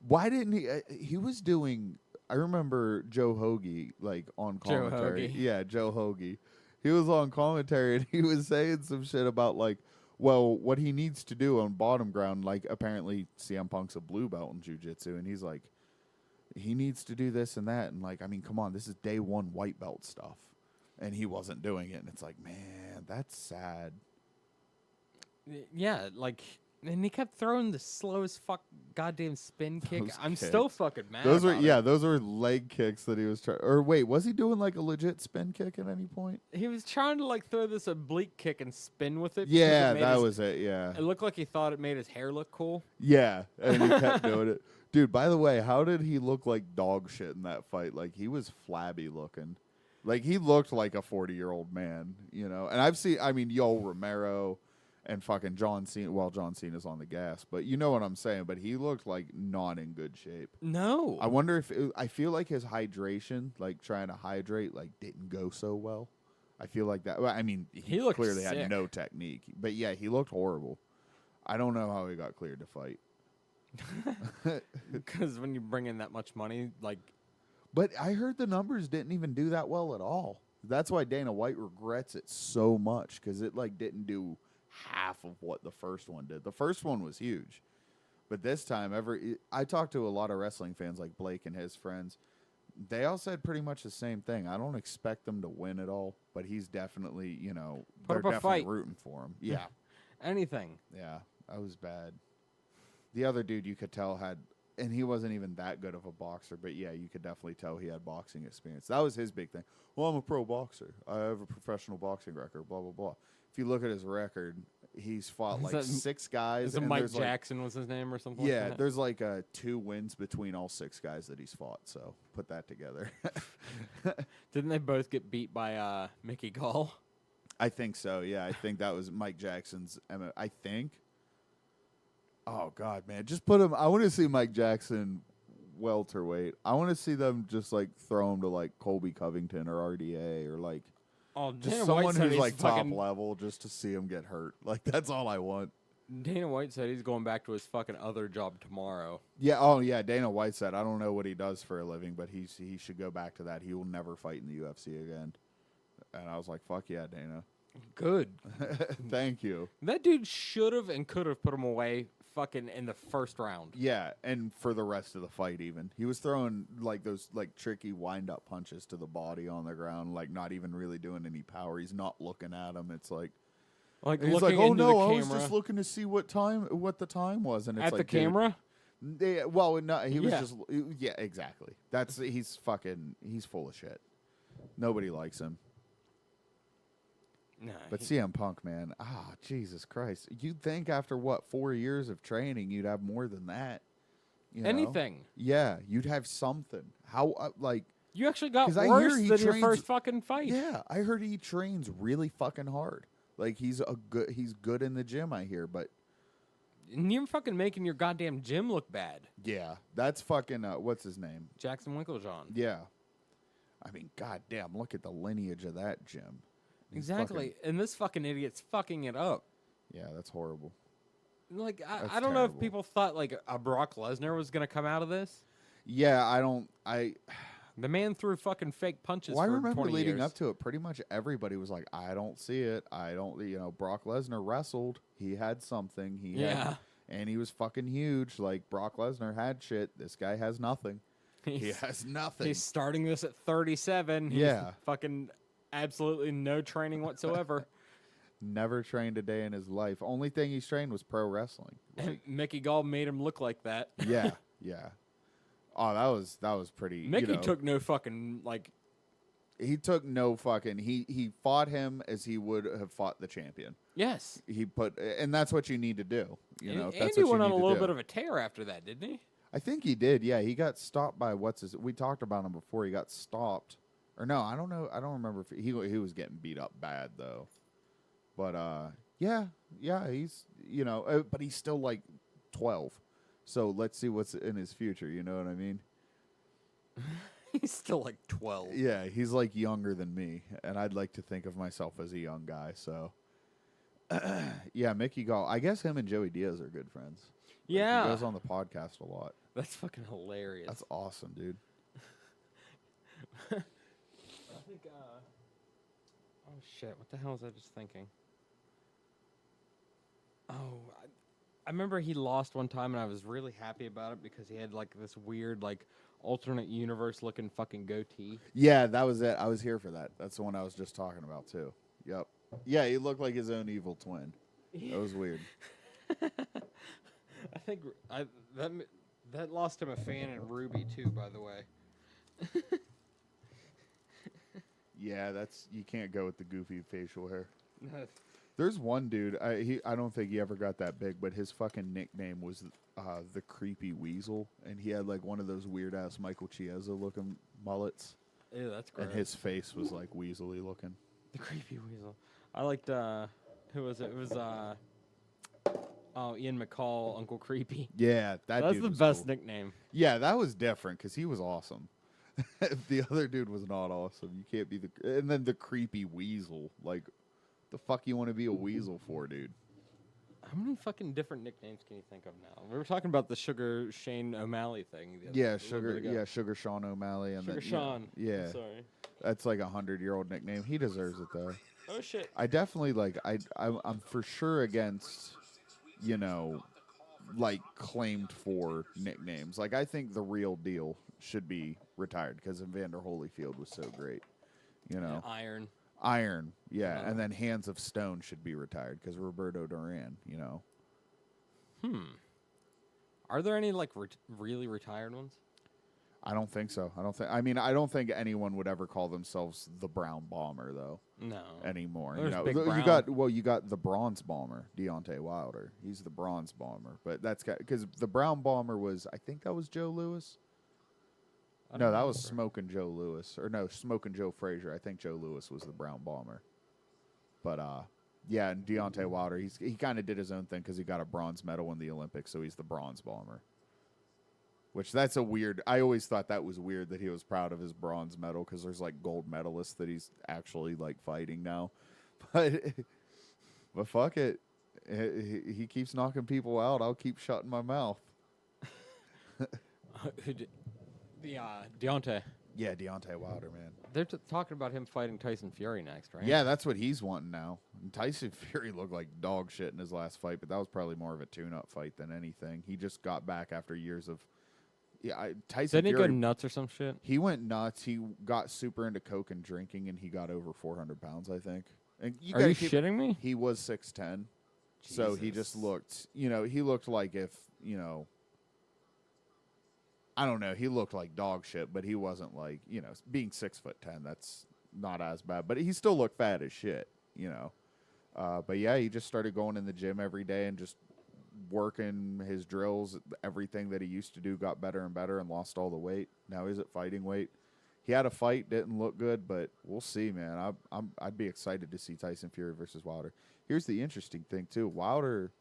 why didn't he... he was doing... I remember Joe Hoagie, like, on commentary.
Joe Hoagie.
Yeah, Joe Hoagie. He was on commentary, and he was saying some shit about, like, well, what he needs to do on bottom ground, like, apparently CM Punk's a blue belt in jujitsu, and he's like, he needs to do this and that. And, like, I mean, come on, this is day 1 white belt stuff. And he wasn't doing it, and it's like, man, that's sad.
Yeah, like, and he kept throwing the slowest fuck goddamn spin kick. I'm
kicks.
still fucking mad.
Those
about
were leg kicks that he was trying. Or wait, was he doing like a legit spin kick at any point?
He was trying to like throw this oblique kick and spin with it.
Yeah, that was it. Yeah,
it looked like he thought it made his hair look cool.
Yeah, and he kept doing it. Dude, by the way, how did he look like dog shit in that fight? Like, he was flabby looking. Like, he looked like a 40-year-old man, And I've seen, I mean, Romero and fucking John Cena. Well, John Cena's on the gas, but you know what I'm saying. But he looked like not in good shape.
No.
I wonder if I feel like his hydration, like trying to hydrate, like didn't go so well. I feel like that. Well, I mean, he
looked
clearly
sick.
had no technique. But yeah, he looked horrible. I don't know how he got cleared to fight.
Because when you bring in that much money, like.
But I heard the numbers didn't even do that well at all. That's why Dana White regrets it so much, because it like didn't do half of what the first one did. The first one was huge. But this time, I talked to a lot of wrestling fans like Blake and his friends. They all said pretty much the same thing. I don't expect them to win it all, but he's definitely,
Put
they're
up a
definitely
fight.
rooting for him. Yeah.
Anything.
Yeah, that was bad. The other dude you could tell had, and he wasn't even that good of a boxer, but yeah, you could definitely tell he had boxing experience. That was his big thing. Well, I'm a pro boxer. I have a professional boxing record, blah, blah, blah. If you look at his record, he's fought like 6 guys.
Is it Mike Jackson was his name or something like that?
Yeah, there's like 2 wins between all 6 guys that he's fought, so put that together.
Didn't they both get beat by Mickey Gall?
I think so, yeah. I think that was Mike Jackson's, I think. Oh, God, man. Just put him, I want to see Mike Jackson welterweight. I want to see them just like throw him to like Colby Covington or RDA or like just
Dana
someone
White said
who's
he's
like top
fucking-
level just to see him get hurt. Like that's all I want.
Dana White said he's going back to his fucking other job tomorrow.
Yeah. Oh yeah. Dana White said I don't know what he does for a living, but he should go back to that. He will never fight in the UFC again. And I was like, fuck yeah, Dana.
Good.
Thank you.
That dude should have and could have put him away fucking in the first round.
Yeah, and for the rest of the fight even. He was throwing like those like tricky wind up punches to the body on the ground, like not even really doing any power. He's not looking at him. It's like he's
looking
like, "Oh
into
no,
the
I was
camera.
just looking to see what the time was." And it's
At
like,
the camera?
Well, no, he was
Yeah.
just yeah, exactly. He's full of shit. Nobody likes him.
Nah,
But CM Punk, man, Jesus Christ. You'd think after, 4 years of training, you'd have more than that. You know?
anything.
Yeah, you'd have something. How,
You actually got
'Cause I hear
worse
he
than your
trains-
first fucking fight.
yeah, I heard he trains really fucking hard. Like, he's good in the gym, I hear, but
And you're fucking making your goddamn gym look bad.
yeah, that's fucking, what's his name?
Jackson Winklejohn.
Yeah. I mean, goddamn, look at the lineage of that gym. He's
Exactly. And this fucking idiot's fucking it up.
Yeah, that's horrible.
Like,
That's
I don't know if
terrible.
people thought, like, a Brock Lesnar was going to come out of this.
Yeah,
The man threw fucking fake punches
Well, I
for
remember
20
leading
years.
up to it, pretty much everybody was like, I don't see it. I don't, Brock Lesnar wrestled. He had something.
Yeah.
And he was fucking huge. Like, Brock Lesnar had shit. This guy has nothing. He has nothing.
He's starting this at 37. He's
Yeah.
fucking absolutely no training whatsoever.
Never trained a day in his life. Only thing he's trained was pro wrestling.
And Mickey Gall made him look like that.
Yeah, yeah. Oh, that was pretty.
Mickey took no fucking, like...
He took no fucking. He fought him as he would have fought the champion.
Yes.
And that's what you need to do. You know, if that's
Andy
what you
went on
need
a
to
little
do.
bit of a tear after that, didn't he?
I think he did. Yeah, he got stopped by we talked about him before. He got stopped, or no, I don't know. I don't remember if he was getting beat up bad though. But yeah, he's but he's still like 12. So let's see what's in his future. You know what I mean?
He's still like 12.
Yeah, he's like younger than me, and I'd like to think of myself as a young guy. So yeah, Mickey Gall. I guess him and Joey Diaz are good friends.
Yeah.
He goes on the podcast a lot.
That's fucking hilarious.
That's awesome, dude.
I think, oh shit, what the hell was I just thinking? Oh, I remember he lost one time and I was really happy about it because he had like this weird, like, alternate universe looking fucking goatee.
Yeah, that was it. I was here for that. That's the one I was just talking about, too. Yep. Yeah, he looked like his own evil twin. That was weird.
I think that lost him a fan in Ruby too, by the way.
Yeah, you can't go with the goofy facial hair. There's one dude, I don't think he ever got that big, but his fucking nickname was the Creepy Weasel, and he had like one of those weird ass Michael Chiesa looking mullets.
Ew, that's gross.
And his face was like weaselly looking.
The Creepy Weasel. I liked who was it? It was Ian McCall, Uncle Creepy.
Yeah,
That's
dude
the
was
best
cool.
nickname.
Yeah, that was different because he was awesome. The other dude was not awesome. You can't be and then the Creepy Weasel. Like, the fuck you want to be a weasel for, dude?
How many fucking different nicknames can you think of now? We were talking about the Sugar Shane O'Malley thing.
Yeah, Sugar Sean O'Malley and
Sugar
then,
Sean.
Yeah,
I'm sorry.
that's like 100-year-old nickname. He deserves it though.
Oh shit.
I definitely I'm for sure against, like claimed for nicknames. Like I think the real deal should be retired because Evander Holyfield was so great.
Yeah,
Iron, yeah, and then Hands of Stone should be retired because Roberto Duran,
Are there any like really retired ones?
I don't think so. I don't think anyone would ever call themselves the Brown Bomber though.
No.
Anymore.
There's Big
You
Brown.
got the Bronze Bomber, Deontay Wilder. He's the Bronze Bomber, but that's because the Brown Bomber was, I think that was Joe Louis. No, that was Smoking Joe Louis, or no, Smoking Joe Frazier. I think Joe Louis was the Brown Bomber. But yeah, and Deontay Wilder, he kind of did his own thing because he got a bronze medal in the Olympics, so he's the Bronze Bomber. Which that's a weird. I always thought that was weird that he was proud of his bronze medal because there's like gold medalists that he's actually like fighting now, but fuck it, he keeps knocking people out. I'll keep shutting my mouth.
Deontay.
Yeah, Deontay Wilder, man.
They're talking about him fighting Tyson Fury next, right?
Yeah, that's what he's wanting now. And Tyson Fury looked like dog shit in his last fight, but that was probably more of a tune-up fight than anything. He just got back after years of. Yeah, Tyson
Didn't
Fury.
he go nuts or some shit?
He went nuts. He got super into coke and drinking, and he got over 400 pounds, I think. And
Are you shitting me?
He was 6'10", so he just looked. He looked like if I don't know. He looked like dog shit, but he wasn't like being 6'10". That's not as bad, but he still looked fat as shit. But yeah, he just started going in the gym every day and just working his drills. Everything that he used to do got better and better and lost all the weight. Now he's at fighting weight. He had a fight, didn't look good, but we'll see, man. I'd be excited to see Tyson Fury versus Wilder. Here's the interesting thing too. Wilder,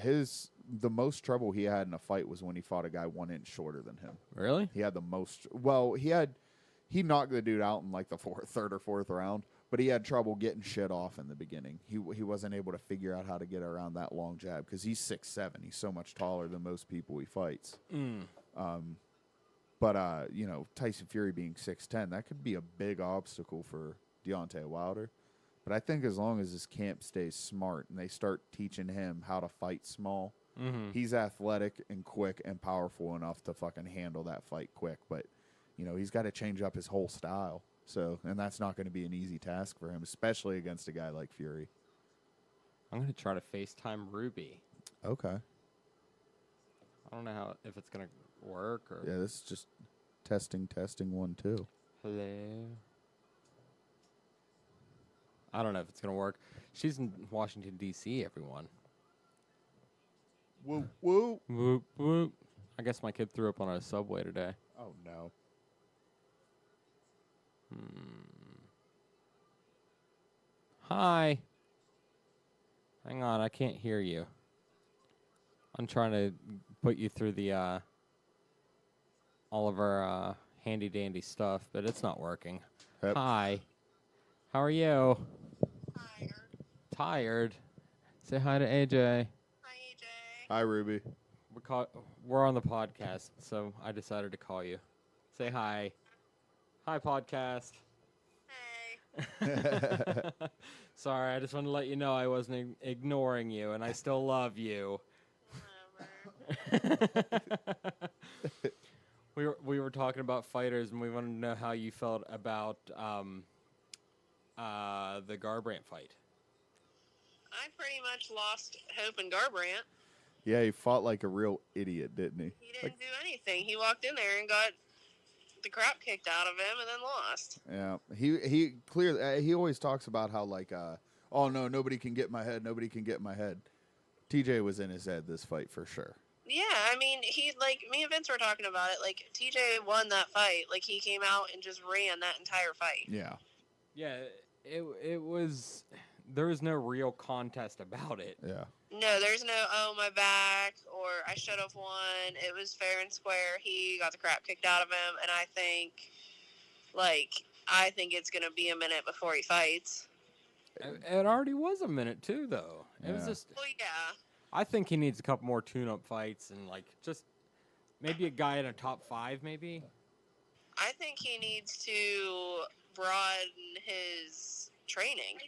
the most trouble he had in a fight was when he fought a guy 1 inch shorter than him. Really? He had the most. Well, he knocked the dude out in like the third or fourth round. But he had trouble getting shit off in the beginning. He wasn't able to figure out how to get around that long jab because he's 6'7". He's so much taller than most people he fights. But Tyson Fury being 6'10", that could be a big obstacle for Deontay Wilder. But I think as long as his camp stays smart and they start teaching him how to fight small, he's athletic and quick and powerful enough to fucking handle that fight quick. But, he's got to change up his whole style. So, and that's not going to be an easy task for him, especially against a guy like Fury.
I'm going to try to FaceTime Ruby.
Okay.
I don't know if it's going to work or.
Yeah, this is just testing 1, 2.
Hello. I don't know if it's going to work. She's in Washington, D.C., everyone.
Whoop, whoop.
Whoop, whoop. I guess my kid threw up on a subway today.
Oh, no.
Hi. Hang on, I can't hear you. I'm trying to put you through the all of our handy dandy stuff, but it's not working.
Yep.
Hi. How are you?
Tired.
Tired. Say hi to AJ.
Hi, AJ.
Hi, Ruby.
We're on the podcast, so I decided to call you. Say hi. Hi, podcast.
Hey.
Sorry, I just wanted to let you know I wasn't ignoring you, and I still love you. We were talking about fighters, and we wanted to know how you felt about the Garbrandt fight.
I pretty much lost hope in Garbrandt.
Yeah, he fought like a real idiot, didn't he?
He didn't do anything. He walked in there and got the crap kicked out of him and then lost.
Yeah, he clearly he always talks about how like oh no, nobody can get in my head, nobody can get in my head. TJ was in his head this fight for sure.
Yeah, I mean, he, like, me and Vince were talking about it. Like, TJ won that fight. Like, he came out and just ran that entire fight.
Yeah.
Yeah, it was. There was no real contest about it.
Yeah.
No, there's no, oh, my back, or I should have won. It was fair and square. He got the crap kicked out of him, and I think it's going to be a minute before he fights.
It already was a minute, too, though. It was just.
Well, yeah.
I think he needs a couple more tune-up fights and, like, just maybe a guy in a top 5, maybe.
I think he needs to broaden his training.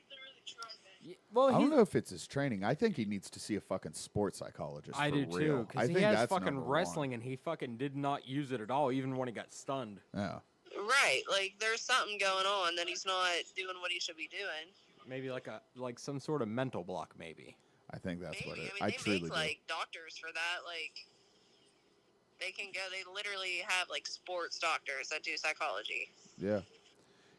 Well,
I don't know if it's his training. I think he needs to see a fucking sports psychologist.
I
for
do
real.
too,
I
because he
think
has
that's
fucking
number
wrestling,
one.
and he fucking did not use it at all, even when he got stunned.
Yeah.
Right, like there's something going on that he's not doing what he should be doing.
Maybe like some sort of mental block, maybe.
I think that's
Maybe.
what it.
I mean, they
truly
make
do.
like doctors for that. Like they can go. They literally have like sports doctors that do psychology.
Yeah.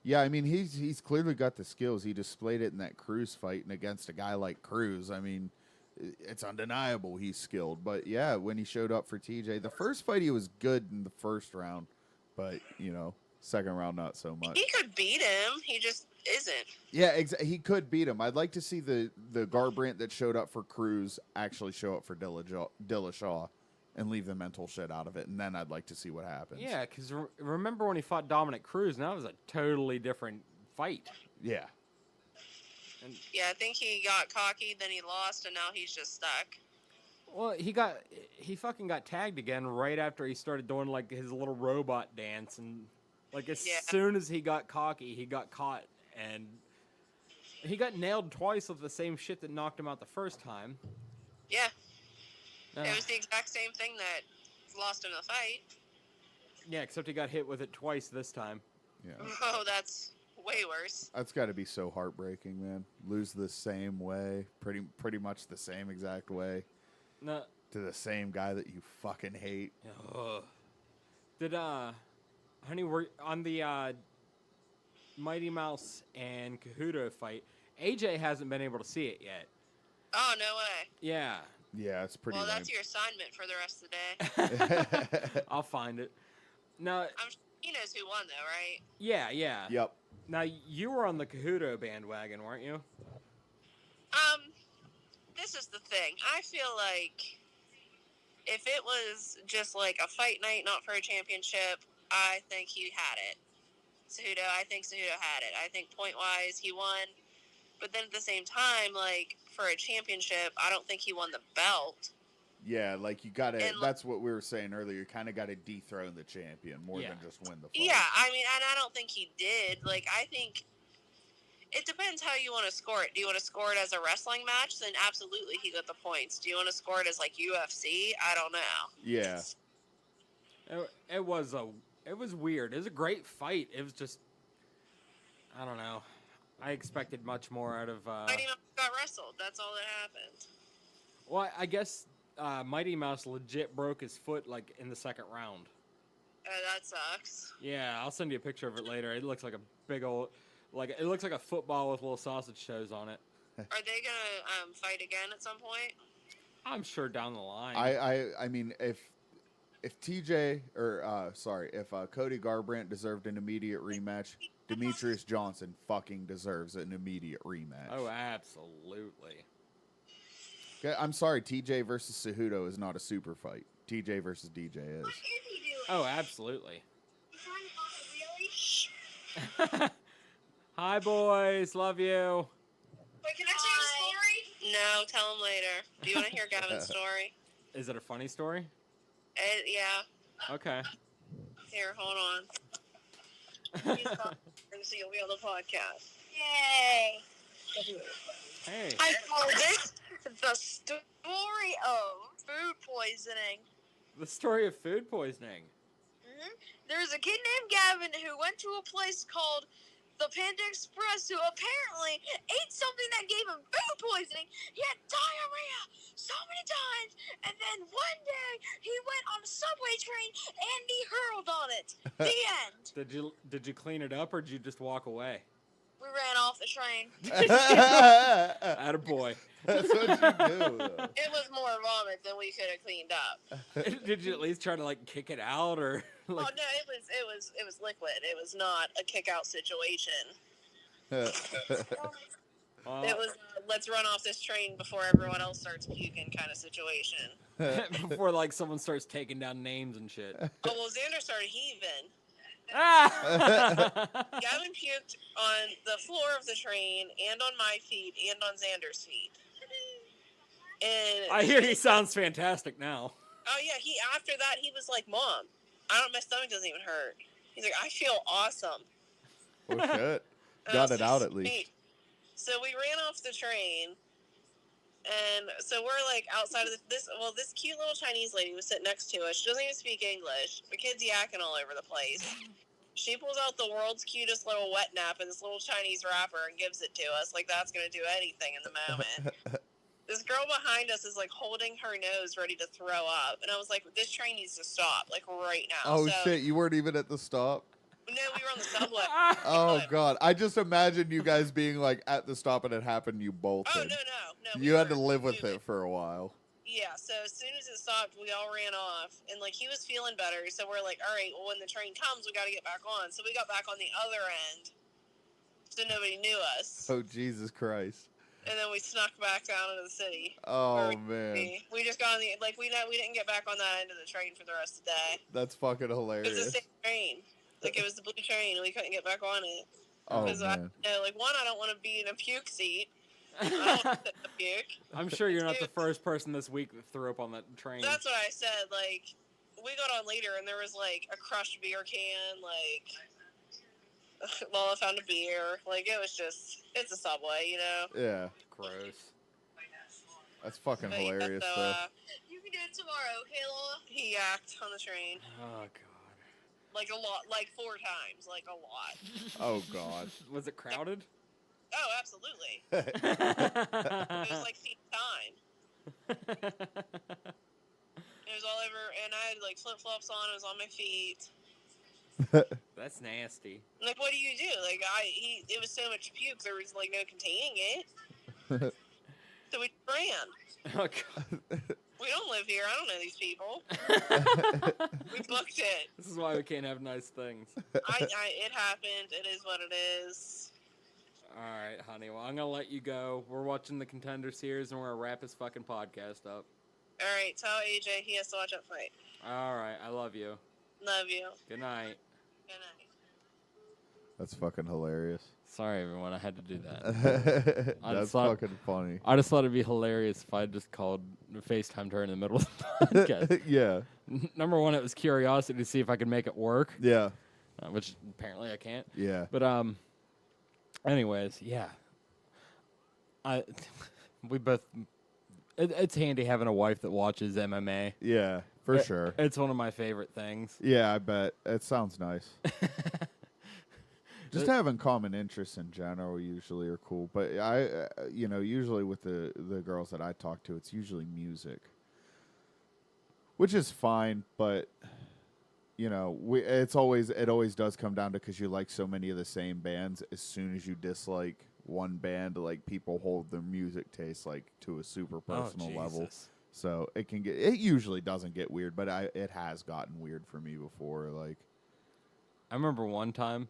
Yeah, I mean, he's clearly got the skills. He displayed it in that Cruz fight, and against a guy like Cruz, I mean, it's undeniable he's skilled. But yeah, when he showed up for TJ, the first fight he was good in the first round, but second round not so much.
He could beat him. He just isn't.
Yeah, he could beat him. I'd like to see the Garbrandt that showed up for Cruz actually show up for Dillashaw and leave the mental shit out of it, and then I'd like to see what happens.
Yeah, because remember when he fought Dominic Cruz, and that was a totally different fight.
Yeah.
And,
Yeah, I think he got cocky, then he lost, and now he's just stuck.
well, he fucking got tagged again right after he started doing like his little robot dance, and like as soon as he got cocky, he got caught, and he got nailed twice with the same shit that knocked him out the first time.
Yeah. It was the exact same thing that lost him the fight.
Yeah, except he got hit with it twice this time.
Yeah.
Oh, that's way worse.
That's got to be so heartbreaking, man. Lose the same way, pretty much the same exact way,
No.
to the same guy that you fucking hate.
Ugh. Did honey, we're on the Mighty Mouse and Cahuto fight. AJ hasn't been able to see it yet.
Oh, no way.
Yeah.
Yeah, it's pretty.
Well,
lame.
that's your assignment for the rest of the day.
I'll find it. No.
I'm sure he knows who won, though, right?
Yeah, yeah.
Yep.
Now, you were on the Cahuto bandwagon, weren't you?
This is the thing. I feel like if it was just like a fight night, not for a championship, I think he had it. I think Cejudo had it. I think point-wise, he won. But then at the same time, like, for a championship, I don't think he won the belt.
Yeah, like you got to.
And,
That's what we were saying earlier. You kind of got to dethrone the champion more than just win the fight.
Yeah, I mean, and I don't think he did. Like, I think it depends how you want to score it. Do you want to score it as a wrestling match? Then absolutely he got the points. Do you want to score it as, like, UFC? I don't know.
Yeah.
It was weird. It was a great fight. It was just, I don't know. I expected much more out of.
Mighty Mouse got wrestled. That's all that happened.
Well, I guess Mighty Mouse legit broke his foot like in the second round.
That sucks.
Yeah, I'll send you a picture of it later. It looks like a big old, like it looks like a football with little sausage toes on it.
Are they gonna fight again at some point?
I'm sure down the line.
I mean, if TJ or if Cody Garbrandt deserved an immediate rematch, Demetrius Johnson fucking deserves an immediate rematch.
Oh, absolutely.
Okay, I'm sorry, TJ versus Cejudo is not a super fight. TJ versus DJ is.
What is he doing?
Oh, absolutely.
He's trying to really?
Hi, boys. Love you.
Wait, can I tell a story? No, tell him later. Do you want to hear Gavin's story?
Is it a funny story?
Yeah.
Okay.
Here, hold on. He's talking, so you'll be on the podcast. Yay!
Hey.
I call this the story of food poisoning.
The story of food poisoning.
There's a kid named Gavin who went to a place called the Panda Express who apparently ate something that gave him food poisoning. He had diarrhea so many times, and then one day he went on a subway train and he hurled on it. The end.
Did you clean it up or did you just walk away?
We ran off the train.
Attaboy.
That's what you do, though.
It was more vomit than we could have cleaned up.
Did you at least try to like kick it out or? Like...
Oh no, it was liquid. It was not a kick out situation. It was let's run off this train before everyone else starts puking kind of situation.
Before like someone starts taking down names and shit.
Oh well, Xander started heaving. Gavin puked on the floor of the train and on my feet and on Xander's feet. And
I hear he sounds fantastic now.
Oh yeah, after that he was like, "Mom, my stomach doesn't even hurt." He's like, "I feel awesome."
Oh shit! Got it out at least.
Neat. So we ran off the train, and so we're like outside of this cute little Chinese lady was sitting next to us. She doesn't even speak English. The kid's yakking all over the place. She pulls out the world's cutest little wet nap in this little Chinese wrapper and gives it to us like that's going to do anything in the moment. This girl behind us is like holding her nose ready to throw up. And I was like, this train needs to stop like right now.
Oh shit, you weren't even at the stop?
No, we were on the subway.
Oh god, I just imagined you guys being like at the stop and it happened, you bolted.
Oh, no.
You had to live with it for a while.
Yeah, so as soon as it stopped, we all ran off. And, like, he was feeling better. So we're like, all right, well, when the train comes, we got to get back on. So we got back on the other end. So nobody knew us.
Oh, Jesus Christ.
and then we snuck back down into the city.
Oh man,
we just got on the we didn't get back on that end of the train for the rest of the day.
that's fucking
It
hilarious.
was the same train. Like it was the blue train, and we couldn't get back on it.
Oh
Because
man.
I don't want to be in a puke seat. I don't want to sit in a puke.
I'm sure you're not the first person this week that threw up on that train.
That's what I said. Like, we got on later, and there was like a crushed beer can. Like, Lola found a beer. Like, it was just, it's a Subway, you know.
Yeah.
Gross.
That's fucking
But
hilarious,
yeah,
though.
You can do it tomorrow, okay, Lola? He yacked on the train.
Oh god.
Like a lot, like 4 times, like a lot.
Oh god.
Was it crowded?
Oh, absolutely. It was like peak time. It was all over, and I had like flip flops on. It was on my feet.
That's nasty.
Like, what do you do? Like, it was so much puke, there was like no containing it. So we ran.
Oh god.
We don't live here. I don't know these people. We booked it.
This is why we can't have nice things.
It happened. It is what it is.
All right, honey. Well, I'm gonna let you go. We're watching the Contender Series, and we're gonna wrap his fucking podcast up.
All right, tell AJ he has to watch that fight.
All right, I love you.
Love you.
Good night.
Good night.
That's fucking hilarious.
Sorry, everyone. I had to do that.
That's fucking funny.
I just thought it'd be hilarious if I just called FaceTime her in the middle of the podcast.
Yeah.
Number one, it was curiosity to see if I could make it work.
Yeah.
Which apparently I can't.
Yeah.
But anyways, yeah. We both. It's handy having a wife that watches MMA.
Yeah, for sure.
It's one of my favorite things.
Yeah, I bet. It sounds nice. Just having common interests in general usually are cool. But usually with the girls that I talk to, it's usually music, which is fine. But it always does come down to because you like so many of the same bands. As soon as you dislike one band, like people hold their music taste like to a super personal level. So it usually doesn't get weird, but it has gotten weird for me before. Like,
I remember one time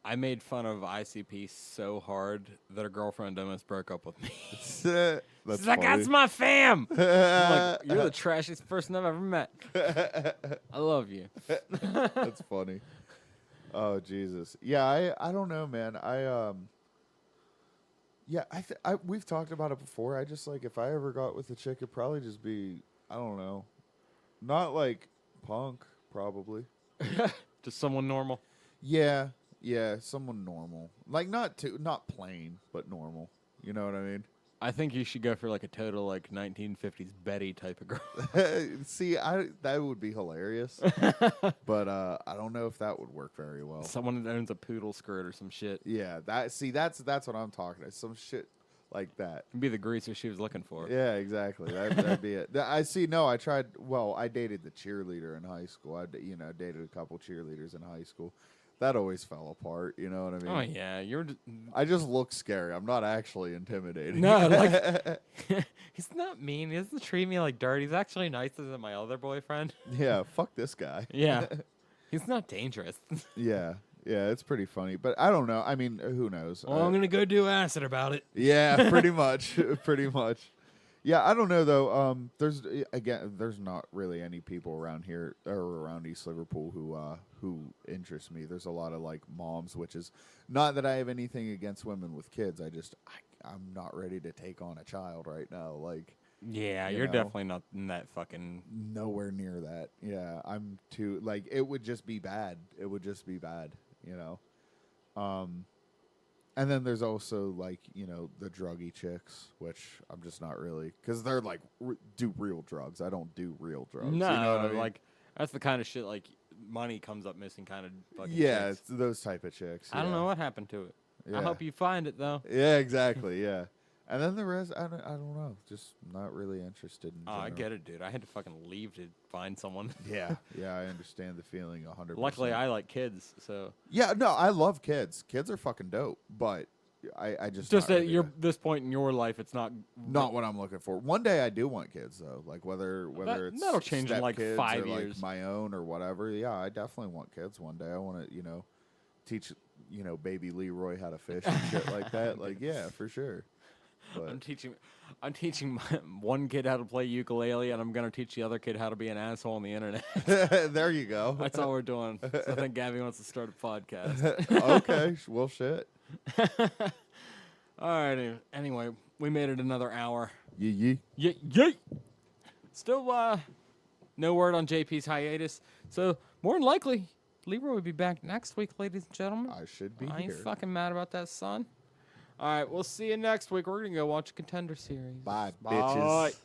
I made fun of ICP so hard that a girlfriend almost broke up with me. She's like, that's my fam. I'm like, you're the trashiest person I've ever met. I love you.
That's funny. Oh, Jesus. Yeah, I don't know, man. We've talked about it before. I just, like, if I ever got with a chick, it'd probably just be, I don't know, not like punk, probably.
Just someone normal.
Yeah, someone normal. Like, not plain, but normal. You know what I mean?
I think you should go for, like, a total, like, 1950s Betty type of girl.
See, that would be hilarious. But I don't know if that would work very well.
Someone that owns a poodle skirt or some shit.
Yeah, that's what I'm talking about. Some shit like that.
It'd be the greaser she was looking for.
Yeah, exactly. That'd be it. I dated the cheerleader in high school. I dated a couple cheerleaders in high school. That always fell apart, you know what I mean?
Oh, yeah.
I just look scary. I'm not actually intimidating.
No, like, he's not mean. He doesn't treat me like dirt. He's actually nicer than my other boyfriend.
Yeah, fuck this guy.
Yeah. He's not dangerous.
Yeah, it's pretty funny. But I don't know. I mean, who knows?
Well, I'm going to go do acid about it.
Yeah, pretty much. Pretty much. Yeah, I don't know, though. There's not really any people around here or around East Liverpool who interest me. There's a lot of, like, moms, which is not that I have anything against women with kids. I'm not ready to take on a child right now. Like,
yeah, you're definitely not in that fucking...
Nowhere near that. Yeah, I'm too... Like, it would just be bad. It would just be bad, you know? And then there's also, like, the druggy chicks, which I'm just not really... Because they're, like, do real drugs. I don't do real drugs.
No,
you know what I mean?
like, that's the kind of shit, like, money comes up missing kind of fucking
yeah,
chicks.
it's those type of chicks.
I don't know what happened to it.
Yeah.
I hope you find it, though.
Yeah, exactly, yeah. And then the rest, I don't know. Just not really interested in
I
general.
get it, dude. I had to fucking leave to find someone.
Yeah, I understand the feeling 100%.
Luckily, I like kids, so...
Yeah, no, I love kids. Kids are fucking dope, but I just
at this point in your life, it's not
what I'm looking for. One day I do want kids, though. Like, whether it's
that'll change in, like,
stepkids
5
or,
years.
like, my own or whatever. Yeah, I definitely want kids one day. I want to, teach, baby Leroy how to fish and shit like that. Like, yeah, for sure. But
I'm teaching one kid how to play ukulele, and I'm gonna teach the other kid how to be an asshole on the internet.
there you go.
That's all we're doing. So I think Gabby wants to start a podcast.
Okay, well, shit.
All right. Anyway, we made it another hour.
Yee.
Yay! Still, no word on JP's hiatus. So more than likely, Leroy will be back next week, ladies and gentlemen.
I should be
I ain't
here.
fucking mad about that, son. All right, we'll see you next week. We're gonna go watch a Contender series.
Bye, bitches.